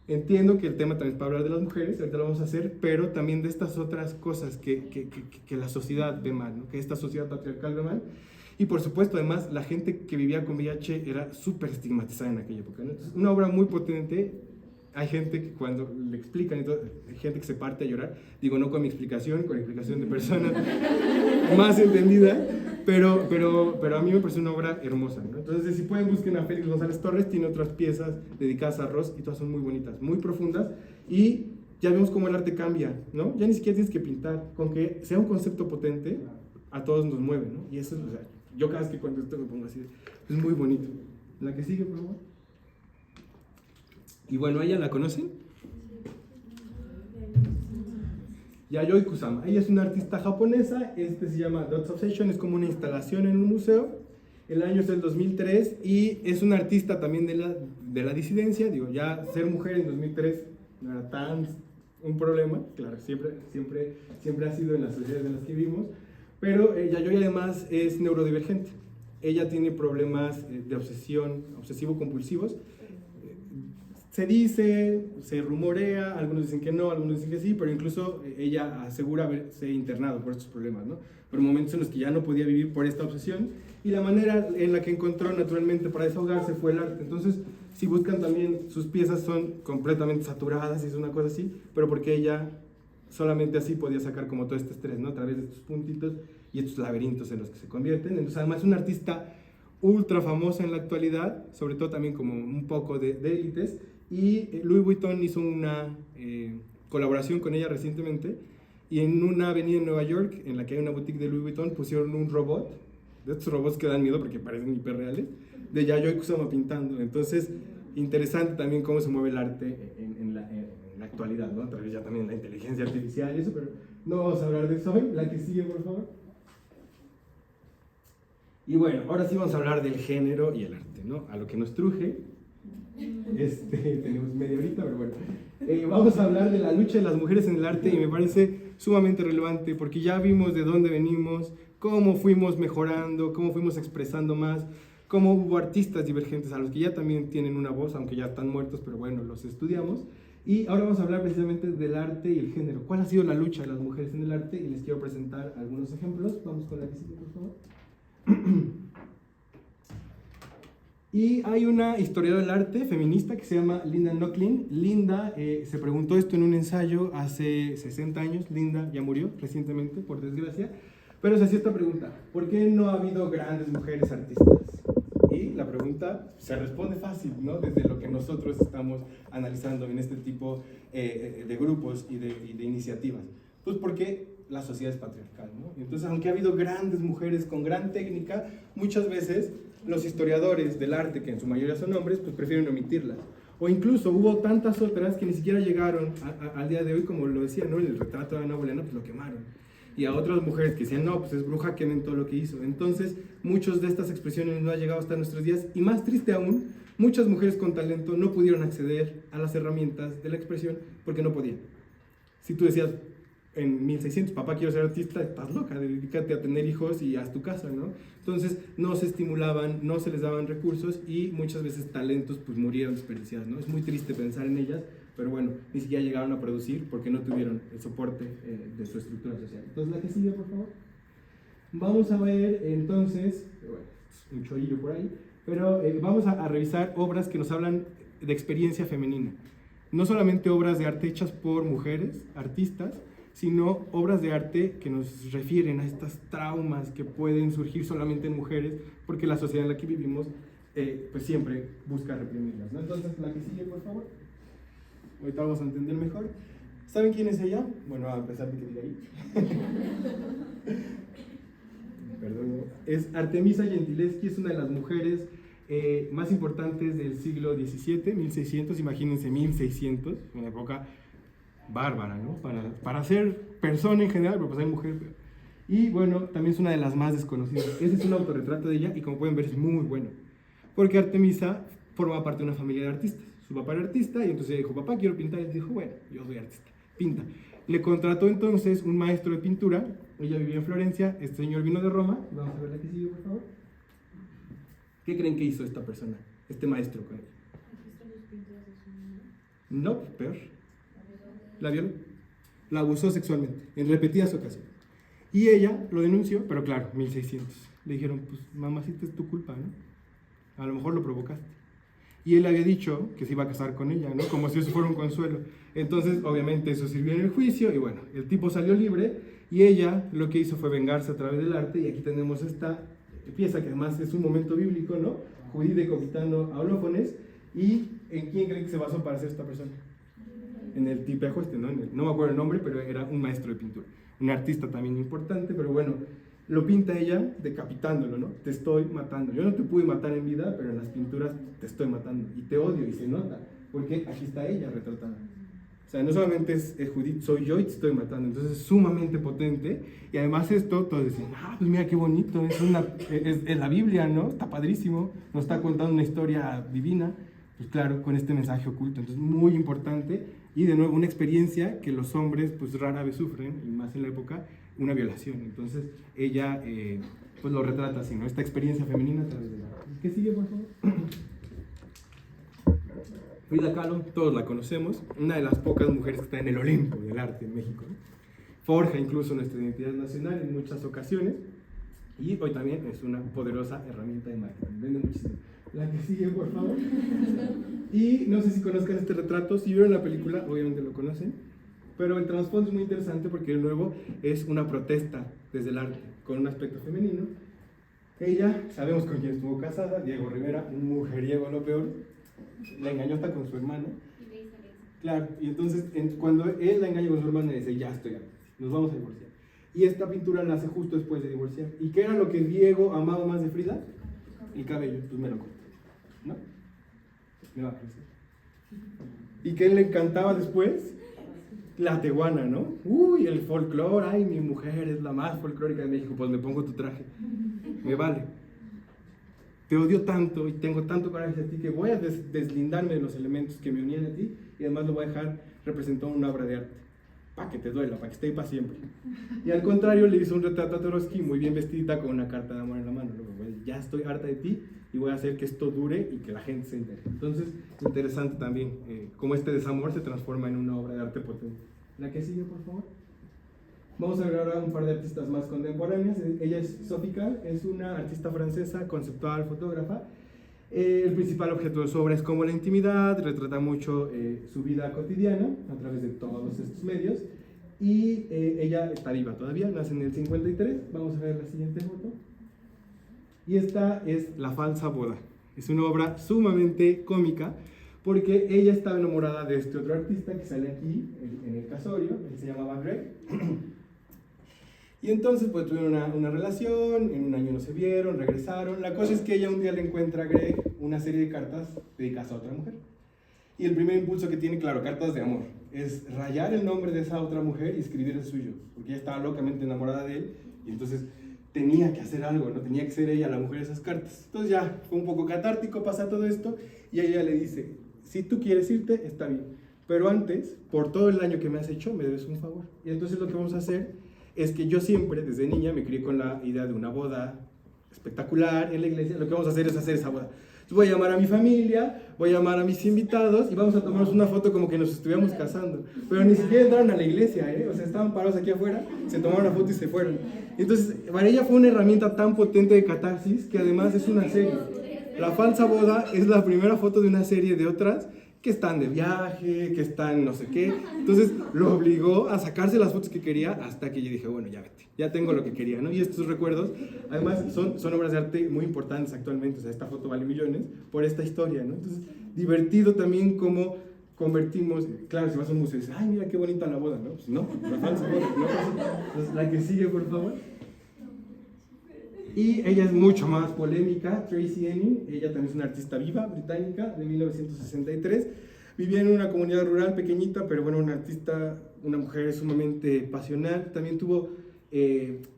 S2: Entiendo que el tema también es para hablar de las mujeres, ahorita lo vamos a hacer, pero también de estas otras cosas que la sociedad ve mal, ¿no? Que esta sociedad patriarcal ve mal. Y por supuesto, además, la gente que vivía con VIH era súper estigmatizada en aquella época, ¿no? Entonces, una obra muy potente. Hay gente que cuando le explican, y todo, hay gente que se parte a llorar, digo, no con mi explicación, con la explicación de personas más entendida, pero a mí me parece una obra hermosa, ¿no? Entonces, si pueden, busquen a Félix González Torres, tiene otras piezas dedicadas a Ross y todas son muy bonitas, muy profundas, y ya vemos cómo el arte cambia, ¿no? Ya ni siquiera tienes que pintar, con que sea un concepto potente, a todos nos mueve, ¿no? Y eso es, o sea, yo cada vez que cuento esto me pongo así, es muy bonito. La que sigue, por favor. Y bueno, ¿ella la conocen? Yayoi Kusama. Ella es una artista japonesa, se llama Dots Obsession, es como una instalación en un museo. El año es el 2003 y es una artista también de la disidencia. Digo, ya ser mujer en 2003 no era tan un problema, claro, siempre ha sido en las sociedades en las que vivimos, pero Yayoi además es neurodivergente. Ella tiene problemas de obsesión, obsesivo-compulsivos. Se dice, se rumorea, algunos dicen que no, algunos dicen que sí, pero incluso ella asegura haberse internado por estos problemas, ¿no? Por momentos en los que ya no podía vivir por esta obsesión, y la manera en la que encontró naturalmente para desahogarse fue el arte. Entonces, si buscan también, sus piezas son completamente saturadas y es una cosa así, pero porque ella solamente así podía sacar como todo este estrés, ¿no? A través de estos puntitos y estos laberintos en los que se convierten. Entonces, además es una artista ultra famosa en la actualidad, sobre todo también como un poco de élites, y Louis Vuitton hizo una colaboración con ella recientemente, y en una avenida en Nueva York, en la que hay una boutique de Louis Vuitton, pusieron un robot, de estos robots que dan miedo porque parecen hiperreales, de Yayoi Kusama pintando. Entonces, interesante también cómo se mueve el arte en la actualidad, ¿no? A través ya también de la inteligencia artificial y eso, pero no vamos a hablar de eso hoy. La que sigue, por favor. Y bueno, ahora sí vamos a hablar del género y el arte, ¿no? A lo que nos truje. Tenemos media horita, pero bueno. Vamos a hablar de la lucha de las mujeres en el arte y me parece sumamente relevante porque ya vimos de dónde venimos, cómo fuimos mejorando, cómo fuimos expresando más, cómo hubo artistas divergentes a los que ya también tienen una voz, aunque ya están muertos, pero bueno, los estudiamos. Y ahora vamos a hablar precisamente del arte y el género. ¿Cuál ha sido la lucha de las mujeres en el arte? Y les quiero presentar algunos ejemplos. Vamos con la visita, por favor. Y hay una historiadora del arte feminista que se llama Linda Nochlin. Linda se preguntó esto en un ensayo hace 60 años. Linda ya murió recientemente, por desgracia. Pero se hacía esta pregunta: ¿por qué no ha habido grandes mujeres artistas? Y la pregunta se responde fácil, ¿no? Desde lo que nosotros estamos analizando en este tipo de grupos y de iniciativas. Pues porque la sociedad es patriarcal, ¿no? Entonces, aunque ha habido grandes mujeres con gran técnica, muchas veces los historiadores del arte, que en su mayoría son hombres, pues prefieren omitirlas. O incluso hubo tantas otras que ni siquiera llegaron al día de hoy, como lo decía, ¿no? En el retrato de Ana Bolena, pues lo quemaron. Y a otras mujeres que decían, no, pues es bruja, quemen todo lo que hizo. Entonces, muchas de estas expresiones no han llegado hasta nuestros días. Y más triste aún, muchas mujeres con talento no pudieron acceder a las herramientas de la expresión porque no podían. Si tú decías, en 1600, papá, quiero ser artista, estás loca, dedícate a tener hijos y haz tu casa, ¿no? Entonces, no se estimulaban, no se les daban recursos y muchas veces talentos pues murieron desperdiciados, ¿no? Es muy triste pensar en ellas, pero bueno, ni siquiera llegaron a producir porque no tuvieron el soporte de su estructura social. Entonces, la que sigue, por favor. Vamos a ver, entonces, bueno, un chorillo por ahí, pero vamos a revisar obras que nos hablan de experiencia femenina. No solamente obras de arte hechas por mujeres, artistas, sino obras de arte que nos refieren a estas traumas que pueden surgir solamente en mujeres, porque la sociedad en la que vivimos pues siempre busca reprimirlas, ¿no? Entonces, la que sigue, por favor. Ahorita vamos a entender mejor. ¿Saben quién es ella? Bueno, a pesar de que diga ahí. Perdón. Es Artemisa Gentileschi, es una de las mujeres más importantes del siglo XVII, 1600, imagínense 1600, una época bárbara, ¿no? Para ser persona en general, pero para ser mujer. Y bueno, también es una de las más desconocidas. Ese es un autorretrato de ella y como pueden ver es muy bueno. Porque Artemisa formaba parte de una familia de artistas. Su papá era artista y entonces ella dijo, papá, quiero pintar. Y él dijo, bueno, yo soy artista, pinta. Le contrató entonces un maestro de pintura. Ella vivía en Florencia, este señor vino de Roma. Vamos a ver la que sigue, por favor. ¿Qué creen que hizo esta persona, este maestro con ella? No, peor. La violó, la abusó sexualmente en repetidas ocasiones. Y ella lo denunció, pero claro, 1600. Le dijeron, pues mamacita, es tu culpa, ¿no? A lo mejor lo provocaste. Y él había dicho que se iba a casar con ella, ¿no? Como si eso fuera un consuelo. Entonces, obviamente, eso sirvió en el juicio y bueno, el tipo salió libre y ella lo que hizo fue vengarse a través del arte y aquí tenemos esta pieza que además es un momento bíblico, ¿no? Judith decapitando a Olófones. ¿Y en quién creen que se basó para hacer esta persona? En el tipejo este, ¿no? No me acuerdo el nombre, pero era un maestro de pintura. Un artista también importante, pero bueno, lo pinta ella decapitándolo, ¿no? Te estoy matando. Yo no te pude matar en vida, pero en las pinturas te estoy matando. Y te odio, y se nota, porque aquí está ella retratada. O sea, no solamente es Judith, soy yo y te estoy matando. Entonces es sumamente potente. Y además esto, todos dicen, pues mira qué bonito, es la Biblia, ¿no? Está padrísimo, nos está contando una historia divina. Pues claro, con este mensaje oculto. Entonces muy importante. Y de nuevo, una experiencia que los hombres pues rara vez sufren, y más en la época, una violación. Entonces ella pues lo retrata así, ¿no? Esta experiencia femenina a través de la arte. ¿Qué sigue, por favor? Frida Kahlo, todos la conocemos, una de las pocas mujeres que está en el Olimpo del arte en México, ¿no? Forja incluso nuestra identidad nacional en muchas ocasiones y hoy también es una poderosa herramienta de marketing. Vende muchísimo. La que sigue, por favor. Y no sé si conozcan este retrato, si vieron la película, obviamente lo conocen, pero el trasfondo es muy interesante porque de nuevo es una protesta desde el arte, con un aspecto femenino. Ella, sabemos con quién estuvo casada, Diego Rivera, un mujeriego lo peor, la engañó hasta con su hermana. Claro, y entonces cuando él la engaña con su hermana, dice, ya estoy harta, nos vamos a divorciar. Y esta pintura la hace justo después de divorciar. ¿Y qué era lo que Diego amaba más de Frida? El cabello, pues me lo corto, ¿no? Me va a crecer. ¿Y qué le encantaba después? La tehuana, ¿no? Uy, el folclore, ay, mi mujer es la más folclórica de México, pues me pongo tu traje. Me vale. te odio tanto y tengo tanto coraje hacia ti que voy a deslindarme de los elementos que me unían a ti y además lo voy a dejar representado en una obra de arte, para que te duela, para que esté ahí para siempre. Y al contrario, le hizo un retrato a Trotsky muy bien vestida con una carta de amor en la mano. Luego, ya estoy harta de ti y voy a hacer que esto dure y que la gente se entere. Entonces, interesante también cómo este desamor se transforma en una obra de arte potente. La que sigue, por favor. Vamos a ver ahora un par de artistas más contemporáneas. Ella es Sophie Calle, es una artista francesa, conceptual, fotógrafa. El principal objeto de su obra es como la intimidad, retrata mucho su vida cotidiana a través de todos estos medios. Y ella está viva todavía, nace en el 53. Vamos a ver la siguiente foto. Y esta es La falsa boda. Es una obra sumamente cómica porque ella estaba enamorada de este otro artista que sale aquí en el casorio, él se llamaba Greg. Y entonces pues tuvieron una relación, en un año no se vieron, regresaron. La cosa es que ella un día le encuentra a Greg una serie de cartas dedicadas a otra mujer. Y el primer impulso que tiene, claro, cartas de amor, es rayar el nombre de esa otra mujer y escribir el suyo, porque ella estaba locamente enamorada de él y entonces tenía que hacer algo, ¿no? Tenía que ser ella la mujer de esas cartas. Entonces ya fue un poco catártico, pasa todo esto y ella le dice, si tú quieres irte, está bien, pero antes, por todo el daño que me has hecho, me debes un favor. Y entonces lo que vamos a hacer es que yo siempre, desde niña, me crié con la idea de una boda espectacular en la iglesia. Lo que vamos a hacer es hacer esa boda. Entonces voy a llamar a mi familia, voy a llamar a mis invitados y vamos a tomarnos una foto como que nos estuviéramos casando. Pero ni siquiera entraron a la iglesia, ¿eh? O sea, estaban parados aquí afuera, se tomaron una foto y se fueron. Entonces, para ella fue una herramienta tan potente de catarsis que además es una serie. La falsa boda es la primera foto de una serie de otras que están de viaje, que están no sé qué. Entonces lo obligó a sacarse las fotos que quería hasta que yo dije, bueno, ya vete, ya tengo lo que quería, ¿no? Y estos recuerdos, además, son obras de arte muy importantes actualmente. O sea, esta foto vale millones por esta historia, ¿no? Entonces, divertido también cómo convertimos, claro, si vas a un museo y dices, ay, mira qué bonita la boda, ¿no? Pues no, la falsa boda, ¿no? Entonces, la que sigue, por favor. Y ella es mucho más polémica, Tracy Emin. Ella también es una artista viva, británica, de 1963. Vivía en una comunidad rural pequeñita, pero bueno, una artista, una mujer sumamente pasional. También tuvo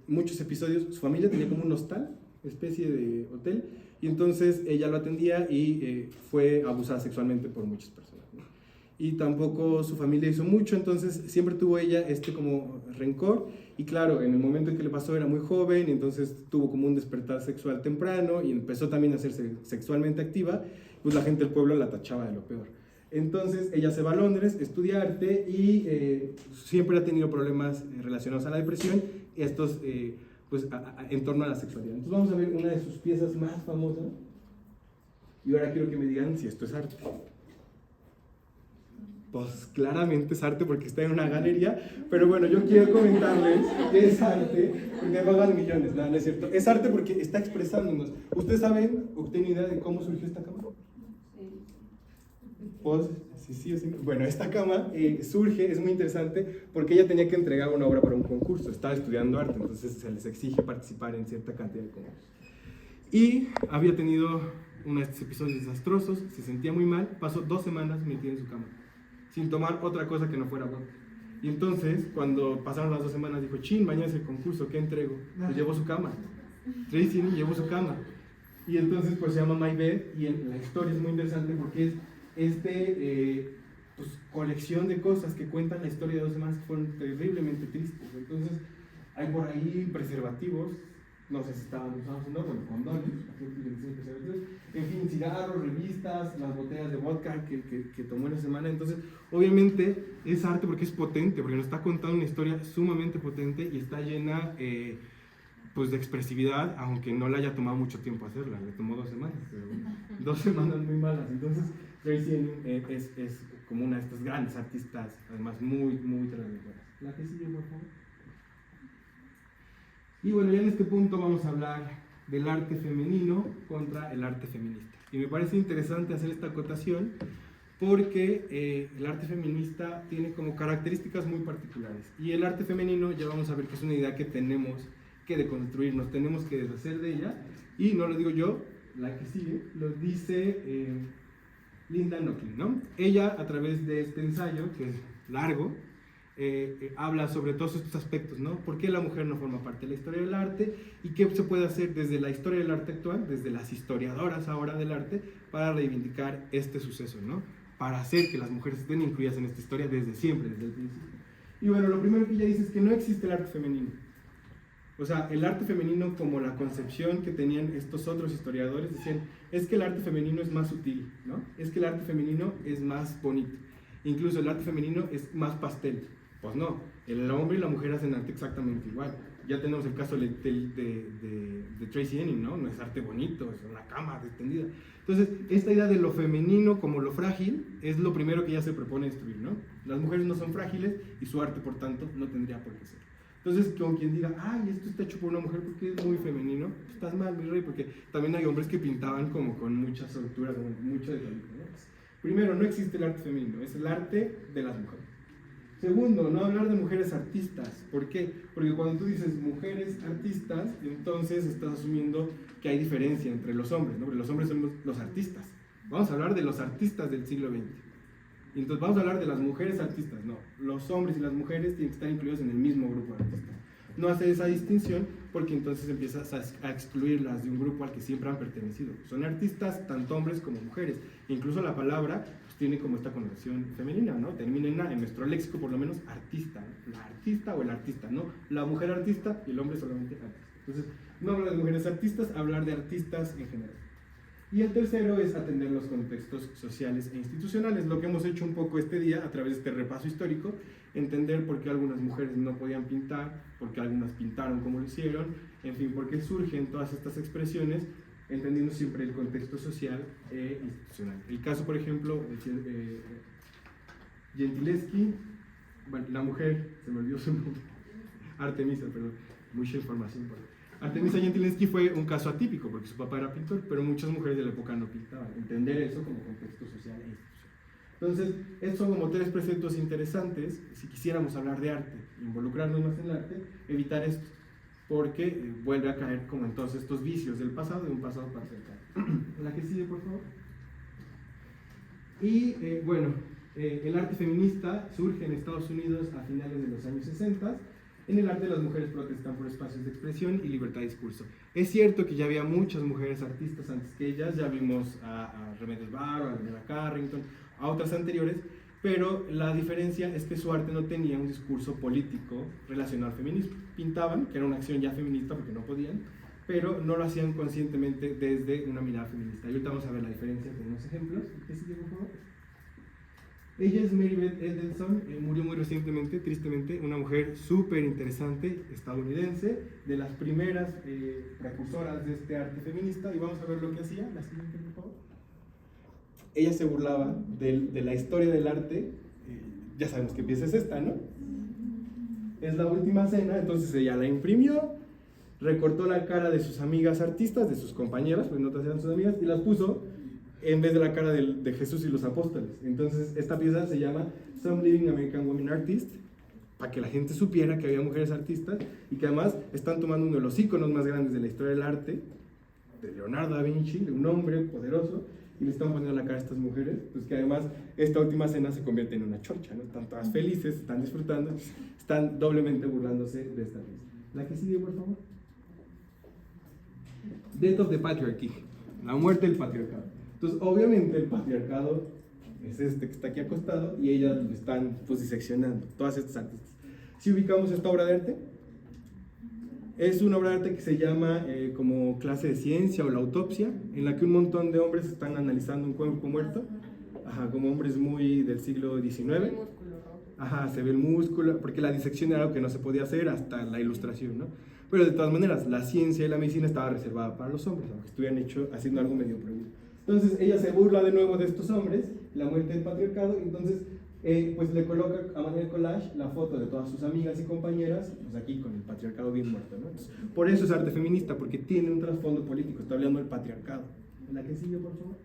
S2: muchos episodios. Su familia tenía como un hostal, especie de hotel, y entonces ella lo atendía y fue abusada sexualmente por muchas personas, ¿no? Y tampoco su familia hizo mucho, entonces siempre tuvo ella como rencor. Y claro, en el momento en que le pasó era muy joven, y entonces tuvo como un despertar sexual temprano y empezó también a hacerse sexualmente activa, pues la gente del pueblo la tachaba de lo peor. Entonces ella se va a Londres, estudia arte y siempre ha tenido problemas relacionados a la depresión, y estos pues en torno a la sexualidad. Entonces vamos a ver una de sus piezas más famosas y ahora quiero que me digan si esto es arte. Pues claramente es arte porque está en una galería, pero bueno, yo quiero comentarles que es arte porque pagan millones. No, no es cierto. Es arte porque está expresándonos. ¿Ustedes saben o tienen idea de cómo surgió esta cama? Pues, sí. Bueno, esta cama surge, es muy interesante, porque ella tenía que entregar una obra para un concurso. Estaba estudiando arte, entonces se les exige participar en cierta cantidad de concursos. Y había tenido uno de estos episodios desastrosos, se sentía muy mal, pasó 2 semanas metida en su cama, sin tomar otra cosa que no fuera vodka. Y entonces, cuando pasaron las 2 semanas, dijo, chin, mañana es el concurso, ¿qué entrego? Pues llevó su cama. Tracy llevó su cama. Y entonces, pues se llama My Bed, y la historia es muy interesante porque es pues, colección de cosas que cuentan la historia de 2 semanas que fueron terriblemente tristes. Entonces, hay por ahí preservativos, no sé si estaban usados o no, bueno, condones, en fin, cigarros, revistas, las botellas de vodka que tomó en la semana. Entonces, obviamente es arte porque es potente, porque nos está contando una historia sumamente potente y está llena pues de expresividad, aunque no le haya tomado mucho tiempo hacerla, le tomó 2 semanas, pero 2 semanas muy malas. Entonces, Tracy es como una de estas grandes artistas, además muy transgresoras. La que sigue, por favor. Y bueno, ya en este punto vamos a hablar del arte femenino contra el arte feminista. Y me parece interesante hacer esta acotación porque el arte feminista tiene como características muy particulares. Y el arte femenino ya vamos a ver que es una idea que tenemos que deconstruir, nos tenemos que deshacer de ella. Y no lo digo yo, la que sigue, lo dice Linda Nochlin, ¿no? Ella, a través de este ensayo, que es largo, habla sobre todos estos aspectos, ¿no? ¿Por qué la mujer no forma parte de la historia del arte? ¿Y qué se puede hacer desde la historia del arte actual, desde las historiadoras ahora del arte, para reivindicar este suceso, ¿no? Para hacer que las mujeres estén incluidas en esta historia desde siempre, desde el principio. Y bueno, lo primero que ella dice es que no existe el arte femenino. O sea, el arte femenino, como la concepción que tenían estos otros historiadores, decían, es que el arte femenino es más sutil, ¿no? Es que el arte femenino es más bonito. Incluso el arte femenino es más pastel. Pues no, el hombre y la mujer hacen arte exactamente igual. Ya tenemos el caso de Tracy Emin, ¿no? No es arte bonito, es una cama extendida. Entonces, esta idea de lo femenino como lo frágil es lo primero que ella se propone destruir, ¿no? Las mujeres no son frágiles y su arte, por tanto, no tendría por qué ser. Entonces, con quien diga, ay, esto está hecho por una mujer porque es muy femenino, pues estás mal, mi rey, porque también hay hombres que pintaban como con mucha soltura, con mucho detalle, ¿no? Primero, no existe el arte femenino, es el arte de las mujeres. Segundo, no hablar de mujeres artistas. ¿Por qué? Porque cuando tú dices mujeres artistas, entonces estás asumiendo que hay diferencia entre los hombres, ¿no? Porque los hombres son los artistas. Vamos a hablar de los artistas del siglo XX. Y entonces vamos a hablar de las mujeres artistas. No, los hombres y las mujeres tienen que estar incluidos en el mismo grupo de artistas. No hace esa distinción porque entonces empiezas a excluirlas de un grupo al que siempre han pertenecido. Son artistas tanto hombres como mujeres. Incluso la palabra pues, tiene como esta connotación femenina, ¿no? Termina en nuestro léxico por lo menos artista, ¿no? La artista o el artista, ¿no? La mujer artista y el hombre solamente artista. Entonces, no hablar de mujeres artistas, hablar de artistas en general. Y el tercero es atender los contextos sociales e institucionales, lo que hemos hecho un poco este día a través de este repaso histórico, entender por qué algunas mujeres no podían pintar, por qué algunas pintaron como lo hicieron, en fin, por qué surgen todas estas expresiones, entendiendo siempre el contexto social e institucional. El caso, por ejemplo, de Gentileschi, bueno, la mujer, se me olvidó su nombre, Artemisa, perdón, mucha información por ahí. Artemisa Gentileschi fue un caso atípico porque su papá era pintor, pero muchas mujeres de la época no pintaban. Entender eso como contexto social e institucional. Entonces, estos son como tres preceptos interesantes. Si quisiéramos hablar de arte, involucrarnos más en el arte, evitar esto, porque vuelve a caer como en todos estos vicios del pasado, de un pasado patriarcal. La que sigue, por favor. Y bueno, el arte feminista surge en Estados Unidos a finales de los años 60. En el arte las mujeres protestan por espacios de expresión y libertad de discurso. Es cierto que ya había muchas mujeres artistas antes que ellas, ya vimos a Remedios Varo, a Daniela Carrington, a otras anteriores, pero la diferencia es que su arte no tenía un discurso político relacionado al feminismo. Pintaban, que era una acción ya feminista porque no podían, pero no lo hacían conscientemente desde una mirada feminista. Y ahorita vamos a ver la diferencia con unos ejemplos. ¿Qué sigue, por favor? Ella es Mary Beth Edelson, murió muy recientemente, tristemente, una mujer súper interesante, estadounidense, de las primeras precursoras de este arte feminista, y vamos a ver lo que hacía. La siguiente, por favor. Ella se burlaba de la historia del arte, ya sabemos qué pieza es esta, ¿no? Es La Última Cena, entonces ella la imprimió, recortó la cara de sus amigas artistas, de sus compañeras, pues no todas eran sus amigas, y las puso en vez de la cara de Jesús y los apóstoles. Entonces esta pieza se llama Some Living American Women Artists, para que la gente supiera que había mujeres artistas y que además están tomando uno de los íconos más grandes de la historia del arte, de Leonardo da Vinci, de un hombre poderoso, y le están poniendo la cara a estas mujeres, pues que además esta Última Cena se convierte en una chorcha, ¿no? Están todas felices, están disfrutando, están doblemente burlándose de esta pieza. La que sigue, por favor. Death of the Patriarchy, la muerte del patriarcado. Entonces, obviamente, el patriarcado es este que está aquí acostado y ellas lo están pues, diseccionando, todas estas artistas. Si ubicamos esta obra de arte, es una obra de arte que se llama como clase de ciencia o la autopsia, en la que un montón de hombres están analizando un cuerpo muerto, ajá, como hombres muy del siglo XIX. Ajá, se ve el músculo, porque la disección era algo que no se podía hacer hasta la Ilustración, ¿no? Pero de todas maneras, la ciencia y la medicina estaba reservada para los hombres, aunque estuvieran haciendo algo medio prohibido. Entonces ella se burla de nuevo de estos hombres, la muerte del patriarcado, y entonces pues le coloca a manera de collage la foto de todas sus amigas y compañeras, pues aquí con el patriarcado bien muerto, ¿no? Entonces, por eso es arte feminista, porque tiene un trasfondo político, está hablando del patriarcado. ¿En la que sigue, por favor?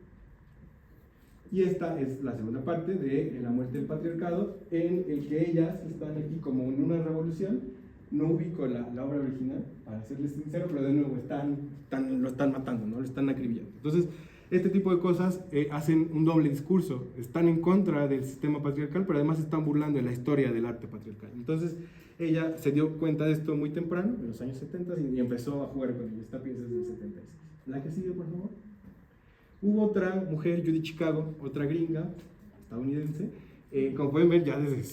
S2: Y esta es la segunda parte de la muerte del patriarcado, en el que ellas están aquí como en una revolución. No ubico la obra original, para serles sincero, pero de nuevo lo están matando, ¿no? Lo están acribillando. Entonces, Este tipo de cosas hacen un doble discurso, están en contra del sistema patriarcal, pero además están burlando de la historia del arte patriarcal. Entonces, ella se dio cuenta de esto muy temprano, en los años 70, y empezó a jugar con ella. Esta pieza es del 76. La que sigue, por favor. Hubo otra mujer, Judy Chicago, otra gringa, estadounidense. Como pueden ver, ya desde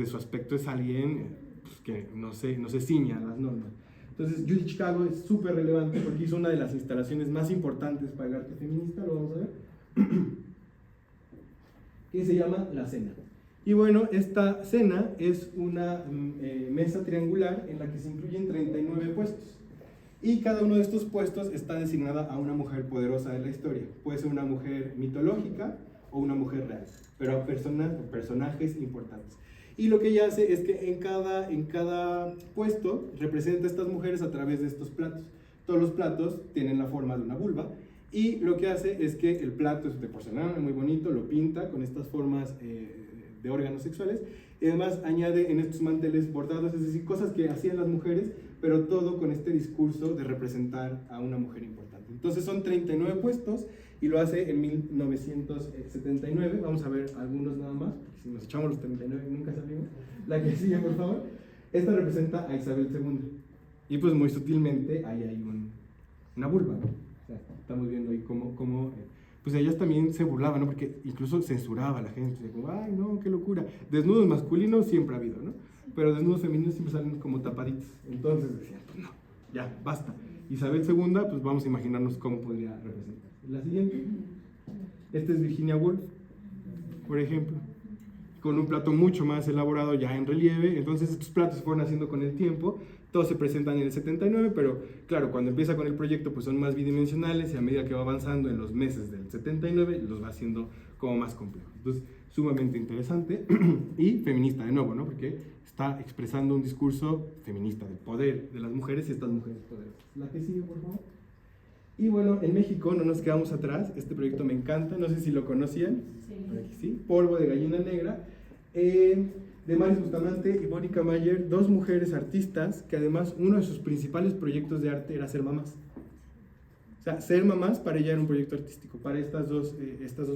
S2: su aspecto es alguien pues, que no se ciña a las normas. Entonces, Judy Chicago es súper relevante porque hizo una de las instalaciones más importantes para el arte feminista, lo vamos a ver, que se llama La Cena. Y bueno, esta cena es una mesa triangular en la que se incluyen 39 puestos. Y cada uno de estos puestos está designada a una mujer poderosa de la historia. Puede ser una mujer mitológica o una mujer real, pero a personajes importantes. Y lo que ella hace es que en cada puesto representa a estas mujeres a través de estos platos. Todos los platos tienen la forma de una vulva. Y lo que hace es que el plato es de porcelana, muy bonito, lo pinta con estas formas de órganos sexuales. Y además añade en estos manteles bordados, es decir, cosas que hacían las mujeres, pero todo con este discurso de representar a una mujer importante. Entonces son 39 puestos y lo hace en 1979. Vamos a ver algunos nada más, porque si nos echamos los 39 nunca salimos. La que sigue, por favor. Esta representa a Isabel II. Y pues muy sutilmente ahí hay una vulva, ¿no? O sea, estamos viendo ahí cómo pues ellas también se burlaban, ¿no? Porque incluso censuraba a la gente, como, ay, no, qué locura. Desnudos masculinos siempre ha habido, ¿no? Pero desnudos femeninos siempre salen como tapaditos. Entonces decían, pues no, ya, basta. Isabel II, pues vamos a imaginarnos cómo podría representar. La siguiente, esta es Virginia Woolf, por ejemplo, con un plato mucho más elaborado ya en relieve. Entonces estos platos se fueron haciendo con el tiempo. Todos se presentan en el 79, pero claro, cuando empieza con el proyecto pues son más bidimensionales y a medida que va avanzando en los meses del 79 los va haciendo como más complejos. Entonces, sumamente interesante y feminista de nuevo, ¿no? Porque está expresando un discurso feminista del poder de las mujeres y estas mujeres poderosas. La que sigue, por favor. Y bueno, en México no nos quedamos atrás, este proyecto me encanta, no sé si lo conocían. Sí. Polvo de Gallina Negra. De Maris Bustamante y Mónica Mayer, dos mujeres artistas que además uno de sus principales proyectos de arte era ser mamás. O sea, ser mamás para ella era un proyecto artístico, para estas dos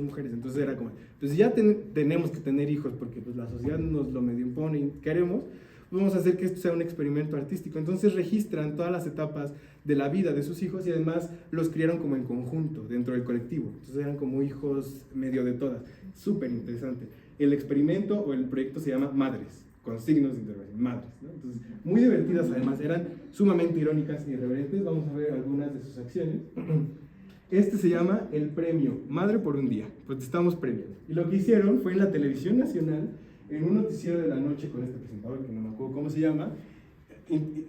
S2: mujeres. Entonces era como, pues ya tenemos que tener hijos porque pues, la sociedad nos lo medio impone y queremos, pues vamos a hacer que esto sea un experimento artístico. Entonces registran todas las etapas de la vida de sus hijos y además los criaron como en conjunto, dentro del colectivo. Entonces eran como hijos medio de todas. Súper interesante. El experimento o el proyecto se llama Madres, con signos de interrogación, Madres, ¿no? Entonces, muy divertidas además, eran sumamente irónicas y irreverentes. Vamos a ver algunas de sus acciones. Este se llama el premio Madre por un Día, pues te estamos premiando. Y lo que hicieron fue en la televisión nacional, en un noticiero de la noche con este presentador, que no me acuerdo cómo se llama,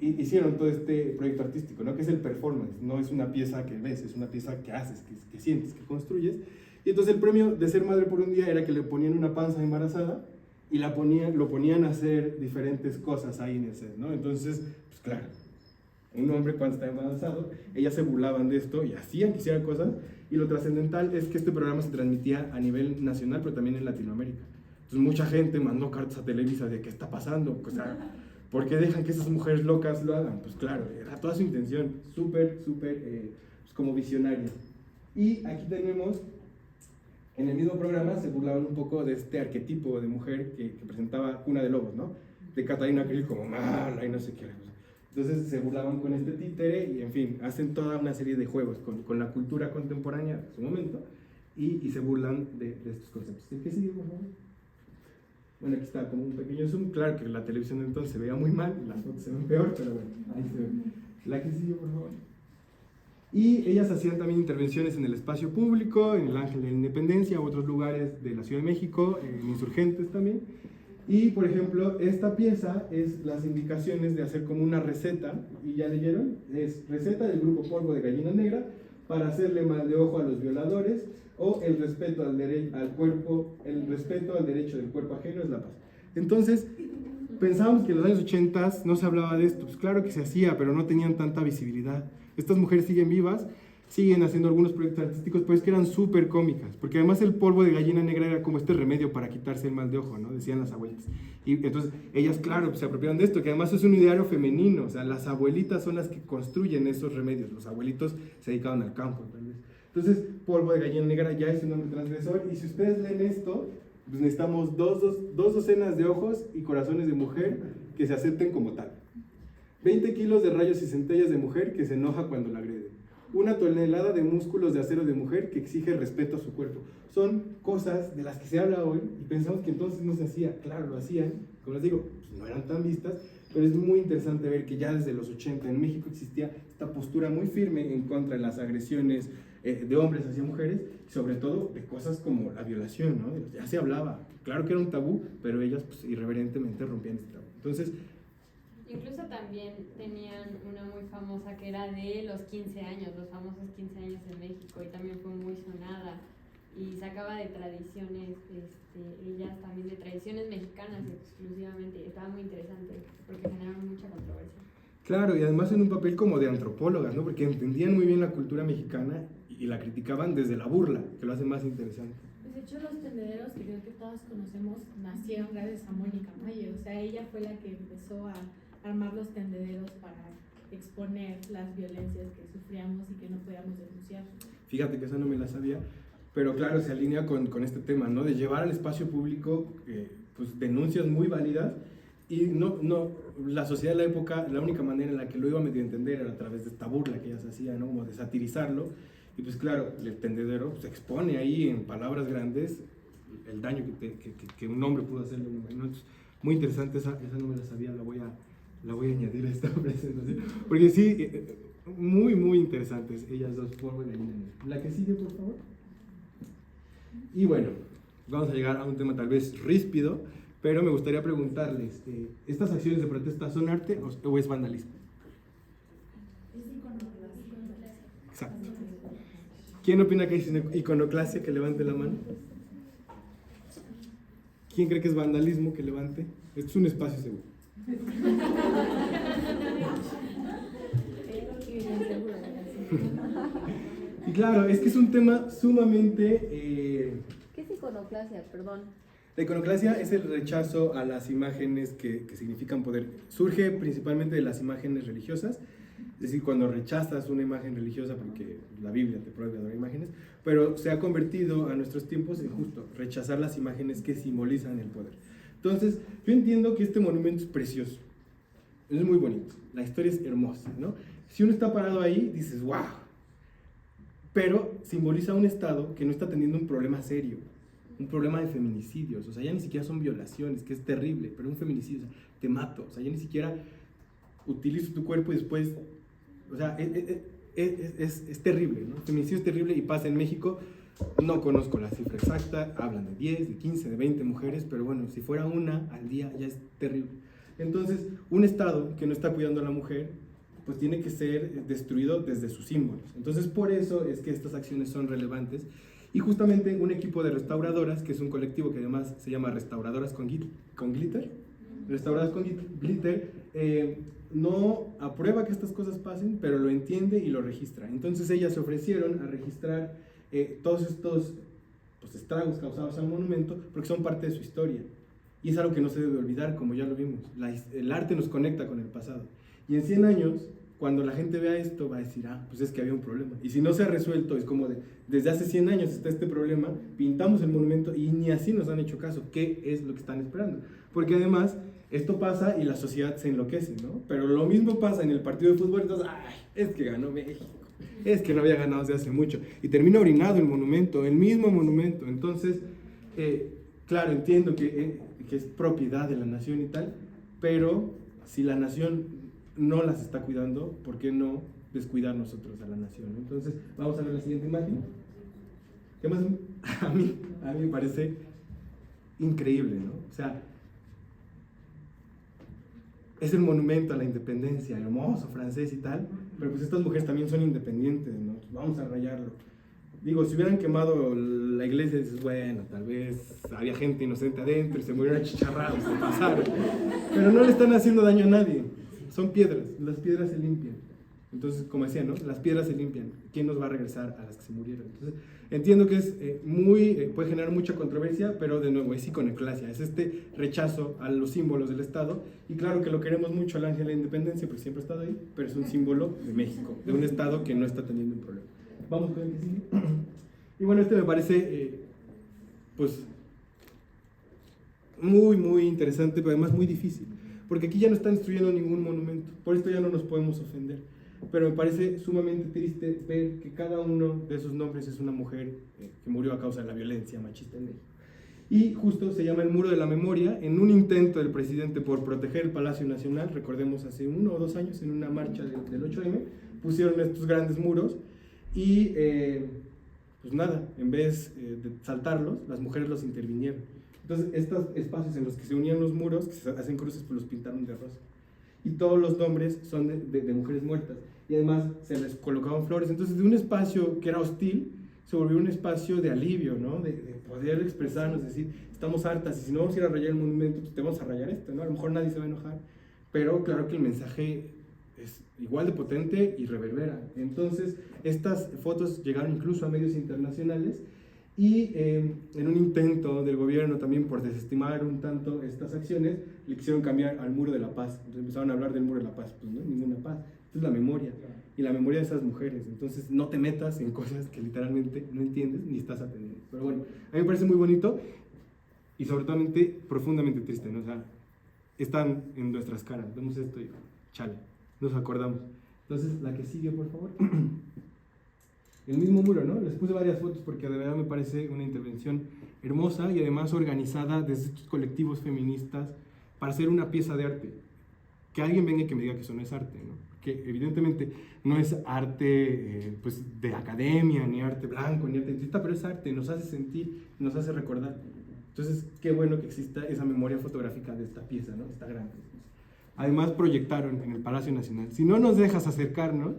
S2: hicieron todo este proyecto artístico, ¿no? Que es el performance, no es una pieza que ves, es una pieza que haces, que sientes, que construyes. Y entonces el premio de ser madre por un día era que le ponían una panza embarazada y lo ponían a hacer diferentes cosas ahí en el set, ¿no? Entonces, pues claro, un hombre cuando está embarazado, ellas se burlaban de esto y hacían que hicieran cosas. Y lo trascendental es que este programa se transmitía a nivel nacional, pero también en Latinoamérica. Entonces mucha gente mandó cartas a Televisa de qué está pasando, o sea, ¿por qué dejan que esas mujeres locas lo hagan? Pues claro, era toda su intención, súper, pues como visionaria. Y aquí tenemos... En el mismo programa se burlaban un poco de este arquetipo de mujer que presentaba Cuna de Lobos, ¿no? De Catalina Krill como mala y no sé qué. Entonces se burlaban con este títere y, en fin, hacen toda una serie de juegos con la cultura contemporánea de su momento y se burlan de estos conceptos. ¿El que sigue, por favor? Bueno, aquí está como un pequeño zoom. Claro que la televisión de entonces se veía muy mal, las fotos se ven peor, pero bueno, ahí se ve. La que sigue, por favor. Y ellas hacían también intervenciones en el espacio público, en el Ángel de la Independencia, u otros lugares de la Ciudad de México, en Insurgentes también. Y, por ejemplo, esta pieza es las indicaciones de hacer como una receta, y ya leyeron, es receta del grupo Polvo de Gallina Negra para hacerle mal de ojo a los violadores, o el respeto al derecho del cuerpo ajeno es la paz. Entonces, pensábamos que en los años 80 no se hablaba de esto, pues claro que se hacía, pero no tenían tanta visibilidad. Estas mujeres siguen vivas, siguen haciendo algunos proyectos artísticos, pero es que eran súper cómicas, porque además el polvo de gallina negra era como este remedio para quitarse el mal de ojo, ¿no? Decían las abuelitas. Y entonces ellas, claro, pues, se apropiaron de esto, que además es un ideario femenino, o sea, las abuelitas son las que construyen esos remedios, los abuelitos se dedicaban al campo, tal vez. Entonces, polvo de gallina negra ya es un nombre transgresor, y si ustedes leen esto, pues necesitamos dos docenas de ojos y corazones de mujer que se acepten como tal. 20 kilos de rayos y centellas de mujer que se enoja cuando la agrede. 1 tonelada de músculos de acero de mujer que exige respeto a su cuerpo. Son cosas de las que se habla hoy y pensamos que entonces no se hacía. Claro, lo hacían, como les digo, pues no eran tan vistas, pero es muy interesante ver que ya desde los 80 en México existía esta postura muy firme en contra de las agresiones de hombres hacia mujeres, y sobre todo de cosas como la violación, ¿no? Ya se hablaba, claro que era un tabú, pero ellas pues, irreverentemente rompían este tabú. Entonces,
S6: incluso también tenían una muy famosa que era de los 15 años, los famosos 15 años en México, y también fue muy sonada y sacaba de tradiciones, ellas también de tradiciones mexicanas exclusivamente, y estaba muy interesante porque generaron mucha controversia.
S2: claro, y además en un papel como de antropólogas, ¿no? Porque entendían muy bien la cultura mexicana y la criticaban desde la burla, que lo hace más interesante.
S10: Pues de hecho los tendederos, que creo que todos conocemos, nacieron gracias a Mónica Mayer. O sea, ella fue la que empezó a armar los tendederos para exponer las violencias que sufríamos y que no podíamos denunciar.
S2: Fíjate que esa no me la sabía, pero claro, se alinea con este tema, ¿no? De llevar al espacio público pues, denuncias muy válidas, y la sociedad de la época, la única manera en la que lo iba a medio entender era a través de esta burla que ellas hacían, ¿no? Como de satirizarlo, y pues claro, el tendedero se expone ahí en palabras grandes el daño que un hombre pudo hacerle a una mujer, ¿no? Entonces, muy interesante, esa no me la sabía, la voy a añadir a esta presentación, porque sí, muy, muy interesantes ellas dos, polvo y gallina negra. La que sigue, por favor. Y bueno, vamos a llegar a un tema tal vez ríspido, pero me gustaría preguntarles, ¿estas acciones de protesta son arte o es vandalismo?
S8: Es iconoclasia.
S2: Exacto. ¿Quién opina que es iconoclasia? Que levante la mano. ¿Quién cree que es vandalismo? Que levante. Esto es un espacio seguro. Y claro, es que es un tema sumamente...
S1: ¿Qué es iconoclasia? Perdón.
S2: La iconoclasia es el rechazo a las imágenes que significan poder. Surge principalmente de las imágenes religiosas, es decir, cuando rechazas una imagen religiosa porque la Biblia te prohíbe adorar imágenes, pero se ha convertido a nuestros tiempos en justo rechazar las imágenes que simbolizan el poder. Entonces, yo entiendo que este monumento es precioso, es muy bonito, la historia es hermosa, ¿no? Si uno está parado ahí, dices, wow, pero simboliza un Estado que no está teniendo un problema serio, un problema de feminicidios, o sea, ya ni siquiera son violaciones, que es terrible, pero un feminicidio, o sea, te mato, o sea, ya ni siquiera utilizo tu cuerpo y después, o sea, es terrible, ¿no? El feminicidio es terrible y pasa en México. No conozco la cifra exacta, hablan de 10, de 15, de 20 mujeres, pero bueno, si fuera una al día ya es terrible. Entonces, un Estado que no está cuidando a la mujer, pues tiene que ser destruido desde sus símbolos. Entonces, por eso es que estas acciones son relevantes. Y justamente un equipo de restauradoras, que es un colectivo que además se llama Restauradoras con Glitter, Restauradoras con Glitter, no aprueba que estas cosas pasen, pero lo entiende y lo registra. Entonces ellas se ofrecieron a registrar todos estos pues, estragos causados al monumento, porque son parte de su historia. Y es algo que no se debe olvidar, como ya lo vimos. El arte nos conecta con el pasado. Y en 100 años, cuando la gente vea esto, va a decir, pues es que había un problema. Y si no se ha resuelto, es como desde hace 100 años está este problema, pintamos el monumento y ni así nos han hecho caso. ¿Qué es lo que están esperando? Porque además, esto pasa y la sociedad se enloquece, ¿no? Pero lo mismo pasa en el partido de fútbol, entonces, es que ganó México. Es que no había ganado desde hace mucho. Y termina orinado el monumento, el mismo monumento. Entonces, claro, entiendo que es propiedad de la nación y tal, pero si la nación no las está cuidando, ¿por qué no descuidar nosotros a la nación? Entonces, vamos a ver la siguiente imagen. ¿Qué más? A mí me parece increíble, ¿no? O sea, es el monumento a la independencia, hermoso, francés y tal, pero pues estas mujeres también son independientes, ¿no? Vamos a rayarlo. Digo, si hubieran quemado la iglesia, dices, bueno, tal vez había gente inocente adentro y se murieron achicharrados, se pasaron. Pero no le están haciendo daño a nadie. Son piedras, las piedras se limpian. Entonces, como decía, ¿no? Las piedras se limpian. ¿Quién nos va a regresar a las que se murieron? Entonces, entiendo que es puede generar mucha controversia, pero de nuevo, es iconoclasia. Es este rechazo a los símbolos del Estado. Y claro que lo queremos mucho al ángel de la independencia, porque siempre ha estado ahí, pero es un símbolo de México, de un Estado que no está teniendo un problema. Vamos con el que sigue. Y bueno, este me parece, pues, muy interesante, pero además muy difícil. Porque aquí ya no están destruyendo ningún monumento. Por esto ya no nos podemos ofender. Pero me parece sumamente triste ver que cada uno de esos nombres es una mujer que murió a causa de la violencia machista en México. Y justo se llama el Muro de la Memoria, en un intento del presidente por proteger el Palacio Nacional. Recordemos, hace 1 o 2 años, en una marcha del 8M, pusieron estos grandes muros y, pues nada, en vez de saltarlos, las mujeres los intervinieron. Entonces, estos espacios en los que se unían los muros, que se hacen cruces, pues los pintaron de rosa. Y todos los nombres son de mujeres muertas. Y además se les colocaban flores. Entonces, de un espacio que era hostil, se volvió un espacio de alivio, ¿no? De poder expresarnos, decir, estamos hartas, y si no vamos a ir a rayar el monumento, pues te vamos a rayar esto, ¿no? A lo mejor nadie se va a enojar, pero claro que el mensaje es igual de potente y reverbera. Entonces, estas fotos llegaron incluso a medios internacionales, y en un intento del gobierno también por desestimar un tanto estas acciones, le quisieron cambiar al Muro de la Paz. Entonces empezaron a hablar del Muro de la Paz, pues no, ninguna paz. Esto es la memoria, y la memoria de esas mujeres. Entonces no te metas en cosas que literalmente no entiendes ni estás atendiendo. Pero bueno, a mí me parece muy bonito y sobre todo profundamente triste, ¿no? O sea, están en nuestras caras, vemos esto y chale, nos acordamos. Entonces, la que sigue, por favor. El mismo muro, ¿no? Les puse varias fotos porque de verdad me parece una intervención hermosa y además organizada desde estos colectivos feministas para hacer una pieza de arte. Que alguien venga y que me diga que eso no es arte, ¿no? Que evidentemente no es arte pues de academia, ni arte blanco, ni arte artista, pero es arte, nos hace sentir, nos hace recordar. Entonces, qué bueno que exista esa memoria fotográfica de esta pieza, ¿no? Esta gran pieza. Además, proyectaron en el Palacio Nacional. Si no nos dejas acercarnos,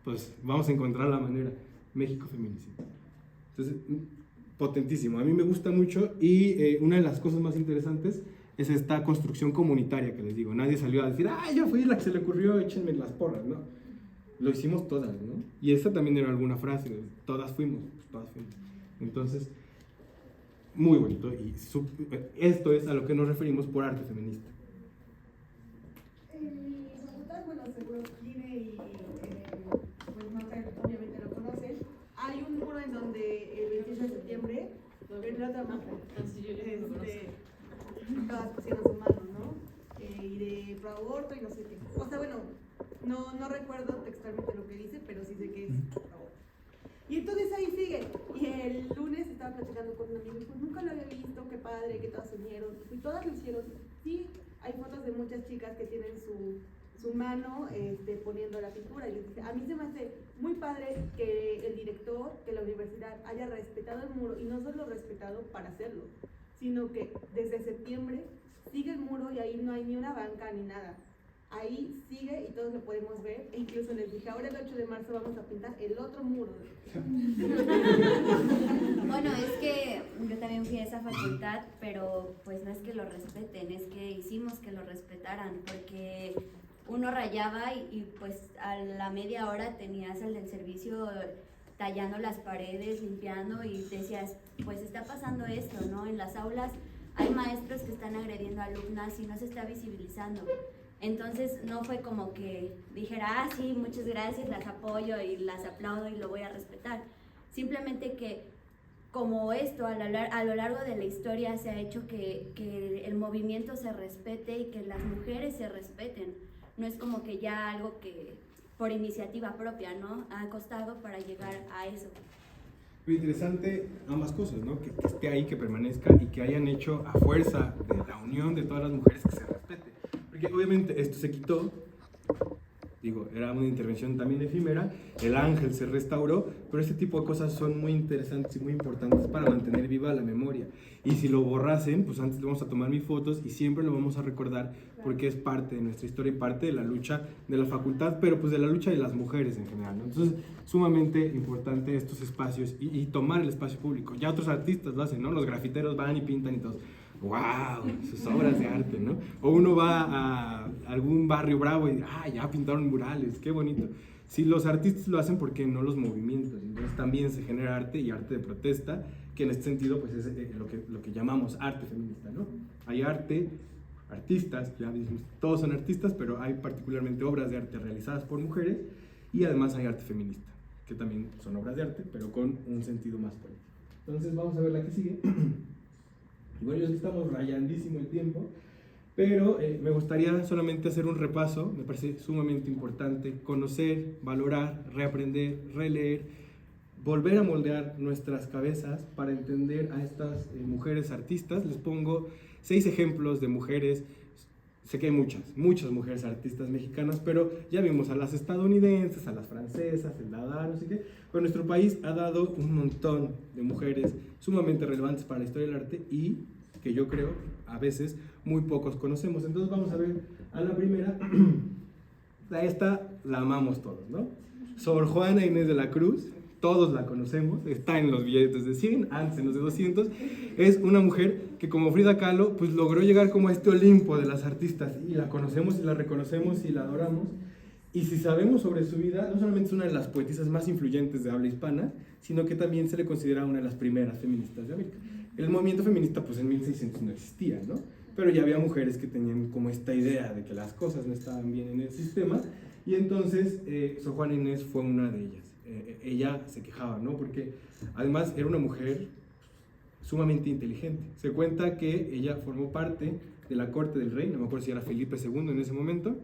S2: pues vamos a encontrar la manera. México Feminicida. Entonces, potentísimo. A mí me gusta mucho y una de las cosas más interesantes es esta construcción comunitaria que les digo. Nadie salió a decir, ¡ay, yo fui la que se le ocurrió, échenme las porras! No, lo hicimos todas, ¿no? Y esta también era alguna frase, todas fuimos, pues, todas fuimos. Entonces, muy bonito. Y esto es a lo que nos referimos por arte feminista.
S5: En mi facultad, bueno, seguro tiene y pues no sé, obviamente lo conocen. Hay un muro en donde el 28 de septiembre, en la otra mano, todas pusieron su mano, ¿no? Y de pro aborto y no sé qué. O sea, bueno, no recuerdo textualmente lo que dice, pero sí sé que es pro aborto. Y entonces ahí sigue. Y el lunes estaba platicando con un amigo y dijo, nunca lo había visto, qué padre, que todas se unieron. Y todas lo hicieron. Sí, hay fotos de muchas chicas que tienen su mano poniendo la pintura. Y yo dije, a mí se me hace muy padre que el director, que la universidad haya respetado el muro, y no solo respetado para hacerlo, sino que desde septiembre sigue el muro y ahí no hay ni una banca ni nada. Ahí sigue y todos lo podemos ver, e incluso les dije, ahora el 8 de marzo vamos a pintar el otro muro.
S11: Bueno, es que yo también fui a esa facultad, pero pues no es que lo respeten, es que hicimos que lo respetaran, porque uno rayaba y pues a la media hora tenías al del servicio tallando las paredes, limpiando, y decías, pues está pasando esto, ¿no? En las aulas hay maestros que están agrediendo a alumnas y no se está visibilizando. Entonces no fue como que dijera, sí, muchas gracias, las apoyo y las aplaudo y lo voy a respetar. Simplemente que como esto a lo largo de la historia se ha hecho que el movimiento se respete y que las mujeres se respeten. No es como que ya algo que por iniciativa propia, ¿no? Ha costado para llegar a eso.
S2: Muy interesante ambas cosas, ¿no? Que esté ahí, que permanezca y que hayan hecho a fuerza de la unión de todas las mujeres que se respete. Porque obviamente esto se quitó, digo, era una intervención también efímera, el ángel se restauró, pero este tipo de cosas son muy interesantes y muy importantes para mantener viva la memoria. Y si lo borrasen, pues antes le vamos a tomar mis fotos y siempre lo vamos a recordar porque es parte de nuestra historia y parte de la lucha de la facultad, pero pues de la lucha de las mujeres en general, ¿no? Entonces, sumamente importante estos espacios y tomar el espacio público. Ya otros artistas lo hacen, ¿no? Los grafiteros van y pintan y todo. ¡Wow! Sus obras de arte, ¿no? O uno va a algún barrio bravo y ya pintaron murales, qué bonito. Si los artistas lo hacen, ¿por qué no los movimientos? Entonces también se genera arte y arte de protesta, que en este sentido pues es lo que llamamos arte feminista, ¿no? Hay arte, artistas, ya dijimos, todos son artistas, pero hay particularmente obras de arte realizadas por mujeres y además hay arte feminista, que también son obras de arte, pero con un sentido más político. Entonces vamos a ver la que sigue. Y bueno, ya estamos rayandísimo el tiempo, pero me gustaría solamente hacer un repaso. Me parece sumamente importante conocer, valorar, reaprender, releer, volver a moldear nuestras cabezas para entender a estas mujeres artistas. Les pongo 6 ejemplos de mujeres. Sé que hay muchas mujeres artistas mexicanas, pero ya vimos a las estadounidenses, a las francesas, el Dada, no sé qué. Pero nuestro país ha dado un montón de mujeres sumamente relevantes para la historia del arte y que yo creo a veces muy pocos conocemos. Entonces vamos a ver a la primera. Esta la amamos todos, ¿no? Sor Juana Inés de la Cruz. Todos la conocemos, está en los billetes de 100, antes en los de 200. Es una mujer que, como Frida Kahlo, pues logró llegar como a este Olimpo de las artistas, y la conocemos y la reconocemos y la adoramos. Y si sabemos sobre su vida, no solamente es una de las poetisas más influyentes de habla hispana, sino que también se le considera una de las primeras feministas de América. El movimiento feminista pues en 1600 no existía, ¿no? Pero ya había mujeres que tenían como esta idea de que las cosas no estaban bien en el sistema, y entonces Sor Juana Inés fue una de ellas. Ella se quejaba, ¿no? Porque además era una mujer sumamente inteligente. Se cuenta que ella formó parte de la corte del rey, no me acuerdo si era Felipe II en ese momento.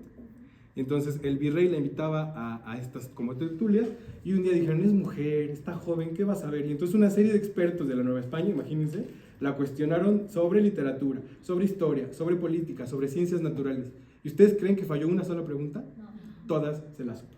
S2: Entonces el virrey la invitaba a estas como tertulias, y un día dijeron, es mujer, está joven, ¿qué va a saber? Y entonces una serie de expertos de la Nueva España, imagínense, la cuestionaron sobre literatura, sobre historia, sobre política, sobre ciencias naturales. ¿Y ustedes creen que falló una sola pregunta? No. Todas se las supo.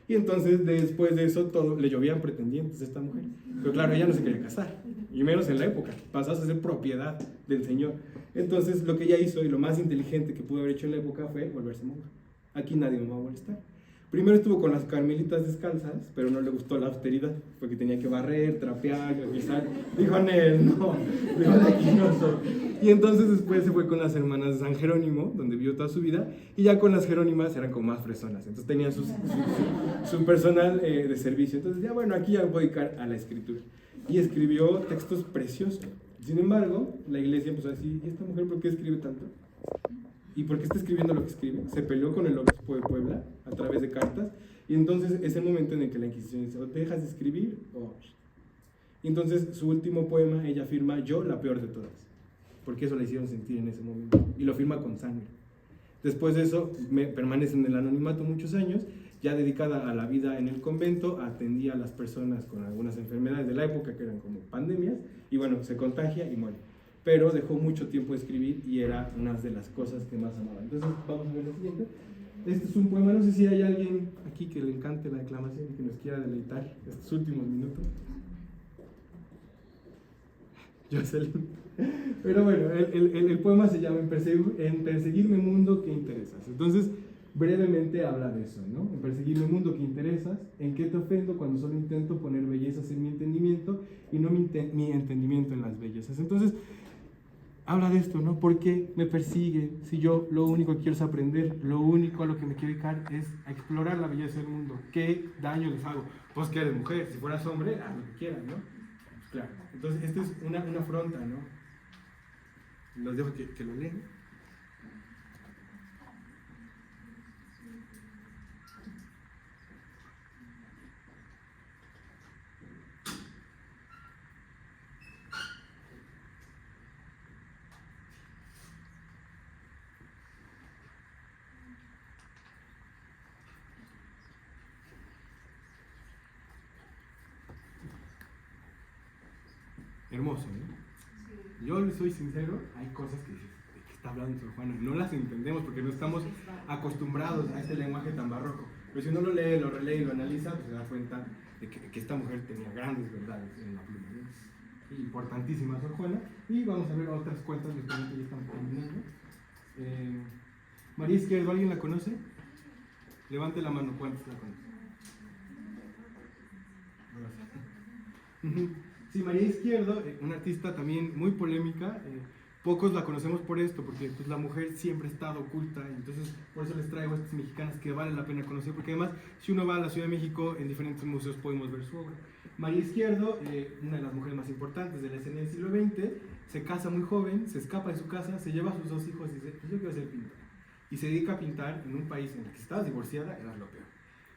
S2: Y entonces después de eso todo, le llovían pretendientes a esta mujer. Pero claro, ella no se quería casar, y menos en la época, pasas a ser propiedad del señor. Entonces lo que ella hizo, y lo más inteligente que pudo haber hecho en la época, fue volverse monja. Aquí nadie me va a molestar. Primero estuvo con las carmelitas descalzas, pero no le gustó la austeridad, porque tenía que barrer, trapear, guisar. Dijo, no, dijo, de aquí no soy. Y entonces después se fue con las hermanas de San Jerónimo, donde vivió toda su vida, y ya con las jerónimas eran como más fresonas. Entonces tenían su personal de servicio. Entonces ya, bueno, aquí ya me voy a dedicar a la escritura. Y escribió textos preciosos. Sin embargo, la iglesia empezó a decir, ¿y esta mujer por qué escribe tanto? ¿Y por qué está escribiendo lo que escribe? Se peleó con el obispo de Puebla a través de cartas, y entonces es el momento en el que la Inquisición dice, o dejas de escribir, o... Y entonces su último poema, ella firma, yo la peor de todas, porque eso la hicieron sentir en ese momento, y lo firma con sangre. Después de eso, permanece en el anonimato muchos años, ya dedicada a la vida en el convento, atendía a las personas con algunas enfermedades de la época, que eran como pandemias, y bueno, se contagia y muere. Pero dejó mucho tiempo de escribir y era una de las cosas que más amaba. Entonces vamos a ver lo siguiente. Este es un poema, no sé si hay alguien aquí que le encante la declamación y que nos quiera deleitar estos últimos minutos. Jocelyn. Pero bueno, el poema se llama En perseguirme mundo que interesas. Entonces, brevemente habla de eso, ¿no? En perseguirme mundo que interesas, ¿en qué te ofendo cuando solo intento poner bellezas en mi entendimiento y no mi entendimiento en las bellezas? Entonces, habla de esto, ¿no? ¿Por qué me persigue si yo lo único que quiero es aprender? Lo único a lo que me quiero dedicar es a explorar la belleza del mundo. ¿Qué daño les hago? Pues que eres mujer, si fueras hombre, haz lo que quieras, ¿no? Pues claro. Entonces, esto es una afronta, ¿no? Los dejo que lo lean. Hermoso, ¿no? Yo soy sincero, hay cosas que dices, ¿de qué está hablando Sor Juana? No las entendemos porque no estamos acostumbrados a este lenguaje tan barroco. Pero si uno lo lee, lo relee y lo analiza, pues se da cuenta de que esta mujer tenía grandes verdades en la pluma, ¿no? Importantísima Sor Juana. Y vamos a ver otras cuentas, los que ya están terminando. María Izquierdo, ¿alguien la conoce? Levante la mano, ¿cuántos la conocen? Sí, María Izquierdo, una artista también muy polémica, pocos la conocemos por esto, porque pues, la mujer siempre ha estado oculta, y entonces por eso les traigo a estas mexicanas que vale la pena conocer, porque además si uno va a la Ciudad de México, en diferentes museos podemos ver su obra. María Izquierdo, una de las mujeres más importantes de la escena del siglo XX, se casa muy joven, se escapa de su casa, se lleva a sus 2 hijos y dice, pues yo quiero ser pintora. Y se dedica a pintar en un país en el que estabas divorciada, era lo peor.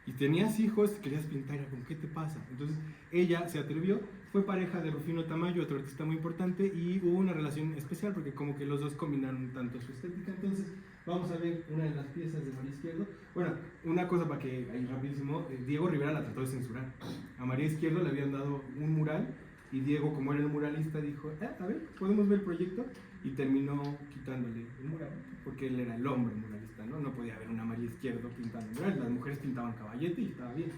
S2: y tenías hijos, querías pintar, ¿con qué te pasa? Entonces ella se atrevió, fue pareja de Rufino Tamayo, otro artista muy importante, y hubo una relación especial porque como que los dos combinaron tanto su estética. Entonces vamos a ver una de las piezas de María Izquierdo. Bueno, una cosa para que, ahí rapidísimo, Diego Rivera la trató de censurar. A María Izquierdo le habían dado un mural y Diego, como era el muralista, dijo, a ver, ¿podemos ver el proyecto? Y terminó quitándole el mural, porque él era el hombre muralista, ¿no? No podía haber una María Izquierdo pintando mural, las mujeres pintaban caballete y estaba bien.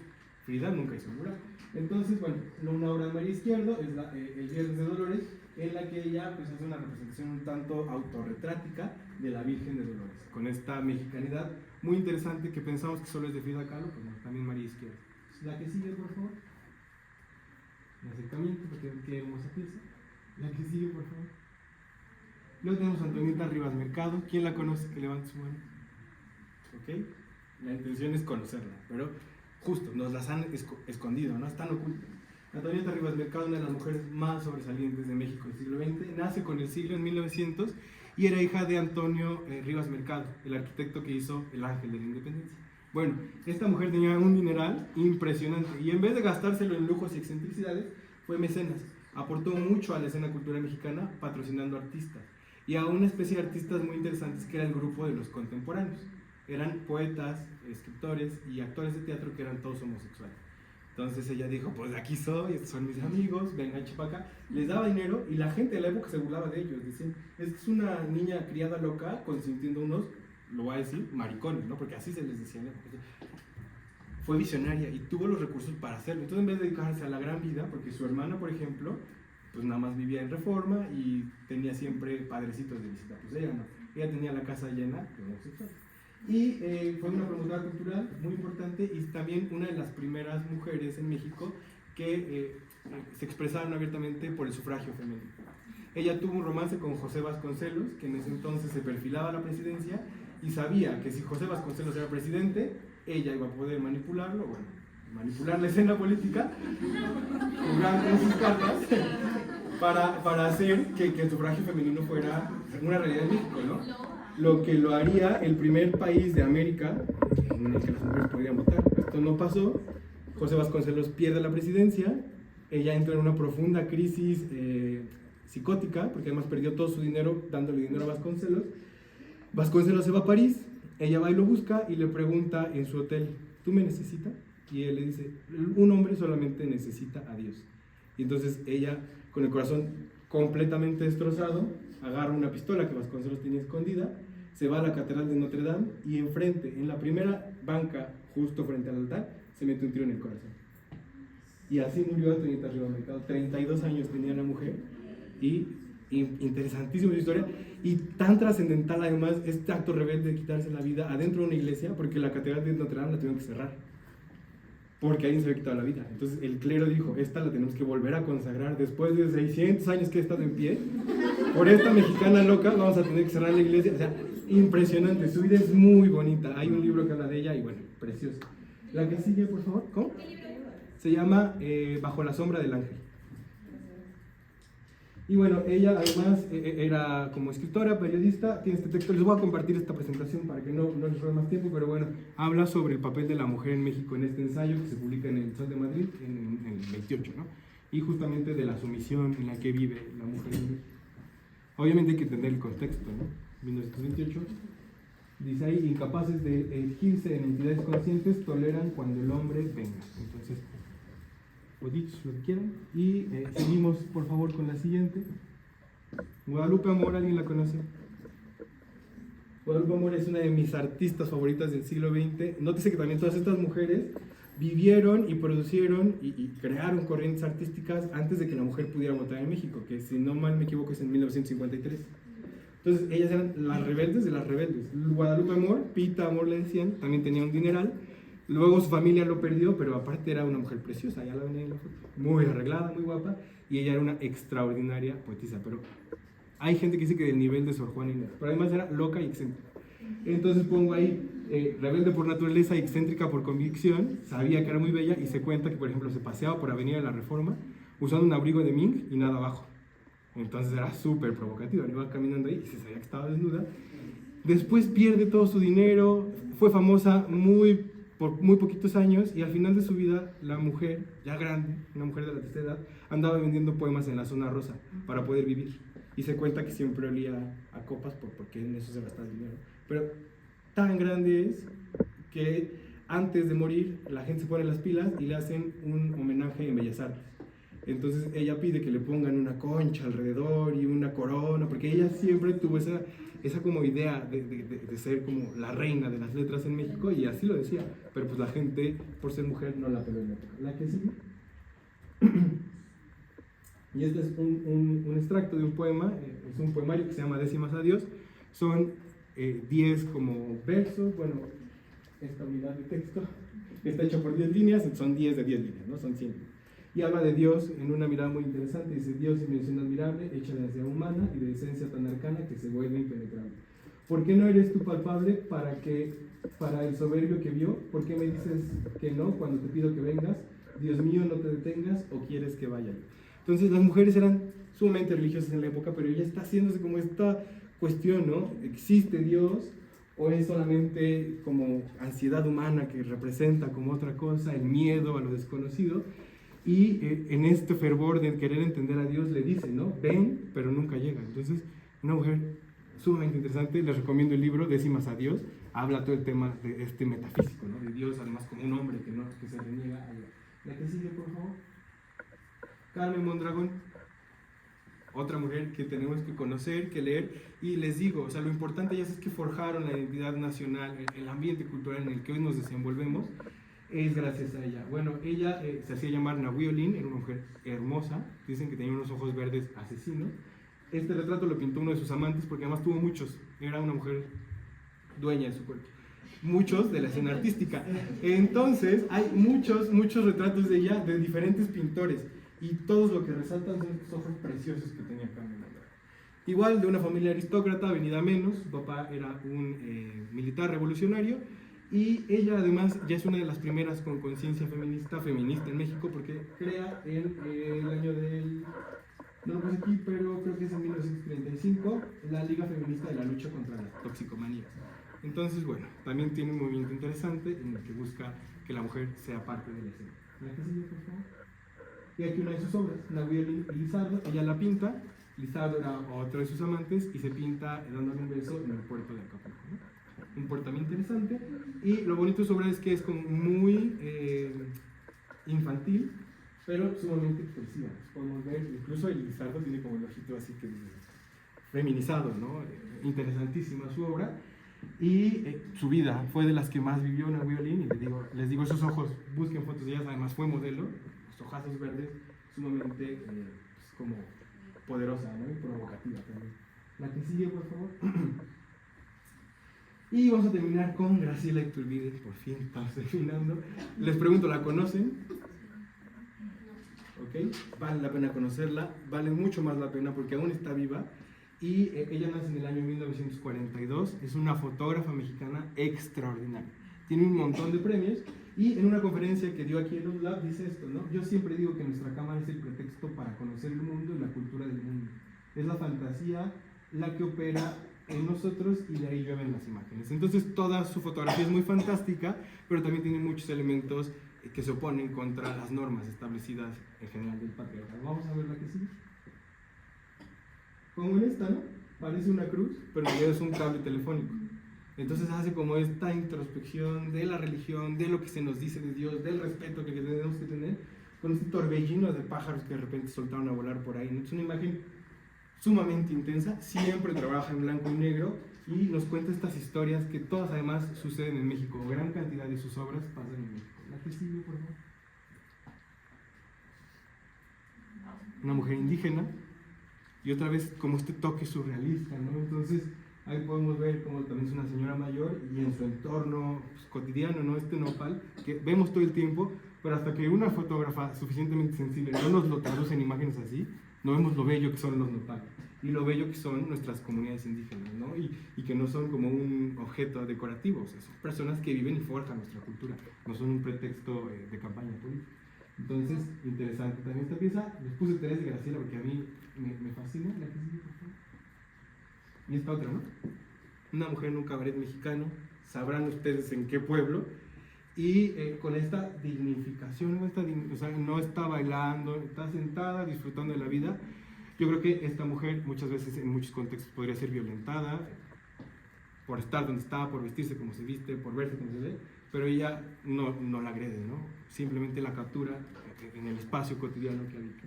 S2: Frida nunca hizo mural. Entonces, bueno, una obra de María Izquierdo es el Viernes de Dolores, en la que ella pues, hace una representación un tanto autorretrática de la Virgen de Dolores, con esta mexicanidad muy interesante que pensamos que solo es de Frida Kahlo, pero también María Izquierdo. La que sigue, por favor. El acercamiento, porque qué hermosa pieza. La que sigue, por favor. Luego tenemos a Antonieta Rivas Mercado. ¿Quién la conoce? Que levante su mano. ¿Ok? La intención es conocerla, pero justo, nos las han escondido, ¿no? Están ocultas. Antonieta Rivas Mercado, una de las mujeres más sobresalientes de México del siglo XX, nace con el siglo en 1900 y era hija de Antonio Rivas Mercado, el arquitecto que hizo el Ángel de la Independencia. Bueno, esta mujer tenía un dineral impresionante y en vez de gastárselo en lujos y excentricidades, fue mecenas. Aportó mucho a la escena cultural mexicana patrocinando artistas y a una especie de artistas muy interesantes que era el grupo de los contemporáneos. Eran poetas, escritores y actores de teatro que eran todos homosexuales. Entonces ella dijo, pues aquí soy, estos son mis amigos, vengan acá. Les daba dinero y la gente de la época se burlaba de ellos. Decían, es que es una niña criada loca consintiendo unos, lo voy a decir, maricones, ¿no? Porque así se les decía en la época. Fue visionaria y tuvo los recursos para hacerlo. Entonces en vez de dedicarse a la gran vida, porque su hermana, por ejemplo, pues nada más vivía en Reforma y tenía siempre padrecitos de visita. Pues ella no, ella tenía la casa llena de homosexuales. Y fue una promotora cultural muy importante y también una de las primeras mujeres en México que se expresaron abiertamente por el sufragio femenino. Ella tuvo un romance con José Vasconcelos, que en ese entonces se perfilaba a la presidencia y sabía que si José Vasconcelos era presidente, ella iba a poder manipularlo, bueno, manipular la escena política, jugar con sus cartas, para hacer que el sufragio femenino fuera una realidad en México, ¿no? Lo que lo haría el primer país de América en el que las mujeres podrían votar. Esto no pasó, José Vasconcelos pierde la presidencia, ella entra en una profunda crisis psicótica, porque además perdió todo su dinero dándole dinero a Vasconcelos. Vasconcelos se va a París, ella va y lo busca y le pregunta en su hotel, ¿tú me necesitas? Y él le dice, un hombre solamente necesita a Dios. Y entonces ella, con el corazón completamente destrozado, agarra una pistola que Vasconcelos tenía escondida, se va a la Catedral de Notre Dame y enfrente, en la primera banca, justo frente al altar, se mete un tiro en el corazón. Y así murió Antonieta Rivas Mercado. 32 años tenía la mujer y interesantísima su historia y tan trascendental además este acto rebelde de quitarse la vida adentro de una iglesia, porque la Catedral de Notre Dame la tuvieron que cerrar porque alguien se había quitado la vida. Entonces el clero dijo, esta la tenemos que volver a consagrar después de 600 años que ha estado en pie, por esta mexicana loca vamos a tener que cerrar la iglesia. O sea, impresionante, su vida es muy bonita, hay un libro que habla de ella y bueno, precioso. La que sigue, por favor. ¿Cómo? Se llama Bajo la sombra del ángel. Y bueno, ella además era como escritora, periodista, tiene este texto. Les voy a compartir esta presentación para que no les robe más tiempo, pero bueno, habla sobre el papel de la mujer en México en este ensayo que se publica en el Sol de Madrid en el 28, ¿no? Y justamente de la sumisión en la que vive la mujer en México. Obviamente hay que entender el contexto, ¿no? 1928, dice ahí, incapaces de erigirse en entidades conscientes, toleran cuando el hombre venga. Entonces, o dichos, lo que quieran. Y seguimos, por favor, con la siguiente. Guadalupe Amor, ¿alguien la conoce? Guadalupe Amor es una de mis artistas favoritas del siglo XX. Nótese que también todas estas mujeres vivieron y producieron y crearon corrientes artísticas antes de que la mujer pudiera votar en México, que si no mal me equivoco es en 1953. Entonces ellas eran las rebeldes de las rebeldes. Guadalupe Amor, Pita Amor le decían, también tenía un dineral. Luego su familia lo perdió, pero aparte era una mujer preciosa, ya la ven en la foto, muy arreglada, muy guapa, y ella era una extraordinaria poetisa. Pero hay gente que dice que del nivel de Sor Juana Inés, pero además era loca y excéntrica. Entonces pongo ahí, rebelde por naturaleza y excéntrica por convicción, sabía que era muy bella y se cuenta que, por ejemplo, se paseaba por Avenida de la Reforma usando un abrigo de mink y nada abajo. Entonces era súper provocativa, iba caminando ahí y se sabía que estaba desnuda. Después pierde todo su dinero, fue famosa muy por muy poquitos años, y al final de su vida la mujer, ya grande, una mujer de la tercera edad, andaba vendiendo poemas en la zona rosa para poder vivir. Y se cuenta que siempre olía a copas porque en eso se gastaba el dinero. Pero tan grande es que antes de morir la gente se pone las pilas y le hacen un homenaje en Bellas Artes. Entonces ella pide que le pongan una concha alrededor y una corona, porque ella siempre tuvo esa como idea de ser como la reina de las letras en México, y así lo decía, pero pues la gente por ser mujer no la peló en la época. ¿La que sigue? Y este es un extracto de un poema, es un poemario que se llama Décimas a Dios. Son 10 como versos, bueno, esta unidad de texto está hecho por 10 líneas, son 10 de 10 líneas, ¿no? Son 100 líneas. Y habla de Dios en una mirada muy interesante. Dice: Dios, invención admirable, hecha de esencia humana y de esencia tan arcana que se vuelve impenetrable. ¿Por qué no eres tú palpable para el soberbio que vio? ¿Por qué me dices que no cuando te pido que vengas? Dios mío, no te detengas, ¿o quieres que vaya? Entonces las mujeres eran sumamente religiosas en la época, pero ella está haciéndose como esta cuestión, ¿no? ¿Existe Dios o es solamente como ansiedad humana que representa como otra cosa, el miedo a lo desconocido? Y en este fervor de querer entender a Dios le dice, ¿no? Ven, pero nunca llega. Entonces, una mujer sumamente interesante. Les recomiendo el libro Décimas a Dios. Habla todo el tema de este metafísico, ¿no? De Dios, además como un hombre que se reniega a Dios. La que sigue, por favor. Carmen Mondragón. Otra mujer que tenemos que conocer, que leer. Y les digo, o sea, lo importante ya es que forjaron la identidad nacional, el ambiente cultural en el que hoy nos desenvolvemos. Es gracias a ella. Bueno, ella se hacía llamar Nahuiolín, era una mujer hermosa, dicen que tenía unos ojos verdes asesinos. Este retrato lo pintó uno de sus amantes porque además tuvo muchos, era una mujer dueña de su cuerpo, muchos de la escena artística. Entonces hay muchos retratos de ella de diferentes pintores y todos lo que resaltan son estos ojos preciosos que tenía Carmen Mondragón. Igual de una familia aristócrata, venida menos, su papá era un militar revolucionario. Y ella además ya es una de las primeras con conciencia feminista en México, porque crea en el año del, no lo puse aquí, pero creo que es en 1935, la Liga Feminista de la Lucha contra las Toxicomanías. Entonces, bueno, también tiene un movimiento interesante en el que busca que la mujer sea parte de la escena. ¿La que sigue, por favor? Y aquí una de sus obras, Nahuiolín y Lizardo, ella la pinta, Lizardo era otro de sus amantes y se pinta dándole un beso en el puerto de Acapulco, ¿no? Un puerto muy interesante, y lo bonito de su obra es que es como muy infantil, pero sumamente expresiva. Podemos ver, incluso el Lizardo tiene como el ojito así que feminizado, ¿no? Interesantísima su obra, y su vida fue de las que más vivió Nahuiolín, y les digo, esos ojos, busquen fotos de ellas, además fue modelo, los ojazos verdes, sumamente pues, como poderosa, ¿no? Y provocativa también. La que sigue, por favor. Y vamos a terminar con Graciela Iturbide, por fin estamos terminando. Les pregunto, ¿la conocen? ¿Ok? Vale la pena conocerla, vale mucho más la pena porque aún está viva. Y ella nace en el año 1942, es una fotógrafa mexicana extraordinaria. Tiene un montón de premios y en una conferencia que dio aquí en los Lab dice esto, ¿no? Yo siempre digo que nuestra cámara es el pretexto para conocer el mundo y la cultura del mundo. Es la fantasía la que opera en nosotros y de ahí llueven las imágenes. Entonces toda su fotografía es muy fantástica, pero también tiene muchos elementos que se oponen contra las normas establecidas en general del patriarcado. Vamos a ver la que sigue. Como en esta, ¿no? Parece una cruz, pero en realidad es un cable telefónico. Entonces hace como esta introspección de la religión, de lo que se nos dice de Dios, del respeto que tenemos que tener, con este torbellino de pájaros que de repente soltaron a volar por ahí. Es una imagen sumamente intensa, siempre trabaja en blanco y negro y nos cuenta estas historias que todas además suceden en México. Gran cantidad de sus obras pasan en México. La que sigue, por favor. Una mujer indígena y otra vez como este toque surrealista, ¿no? Entonces ahí podemos ver como también es una señora mayor y en su entorno pues, cotidiano, ¿no? Este nopal que vemos todo el tiempo, pero hasta que una fotógrafa suficientemente sensible no nos lo traduce en imágenes así, no vemos lo bello que son los nopales y lo bello que son nuestras comunidades indígenas, ¿no? Y que no son como un objeto decorativo, o sea, son personas que viven y forjan nuestra cultura, no son un pretexto de campaña política. Entonces, interesante también esta pieza. Les puse Teresa de Graciela porque a mí me fascina. La que sigue, por favor. Y esta otra, ¿no? Una mujer en un cabaret mexicano, sabrán ustedes en qué pueblo. y con esta dignificación, o sea, no está bailando, está sentada disfrutando de la vida. Yo creo que esta mujer muchas veces en muchos contextos podría ser violentada por estar donde está, por vestirse como se viste, por verse como se ve, pero ella no la agrede, ¿no? Simplemente la captura en el espacio cotidiano que habita.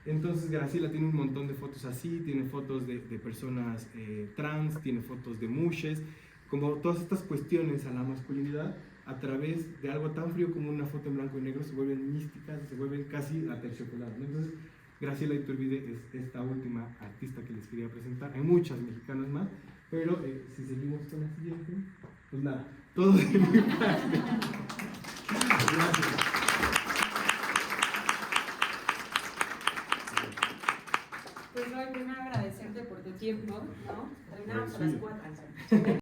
S2: Entonces Graciela tiene un montón de fotos así, tiene fotos de personas trans, tiene fotos de mushes, como todas estas cuestiones a la masculinidad a través de algo tan frío como una foto en blanco y negro se vuelven místicas, se vuelven casi aterciopeladas, ¿no? Entonces Graciela Iturbide es esta última artista que les quería presentar. Hay muchas mexicanas más, pero si seguimos con la siguiente, pues nada, todo de mi parte. Gracias.
S12: Pues Roy, primero agradecerte por tu tiempo, ¿no? Terminamos a las 4.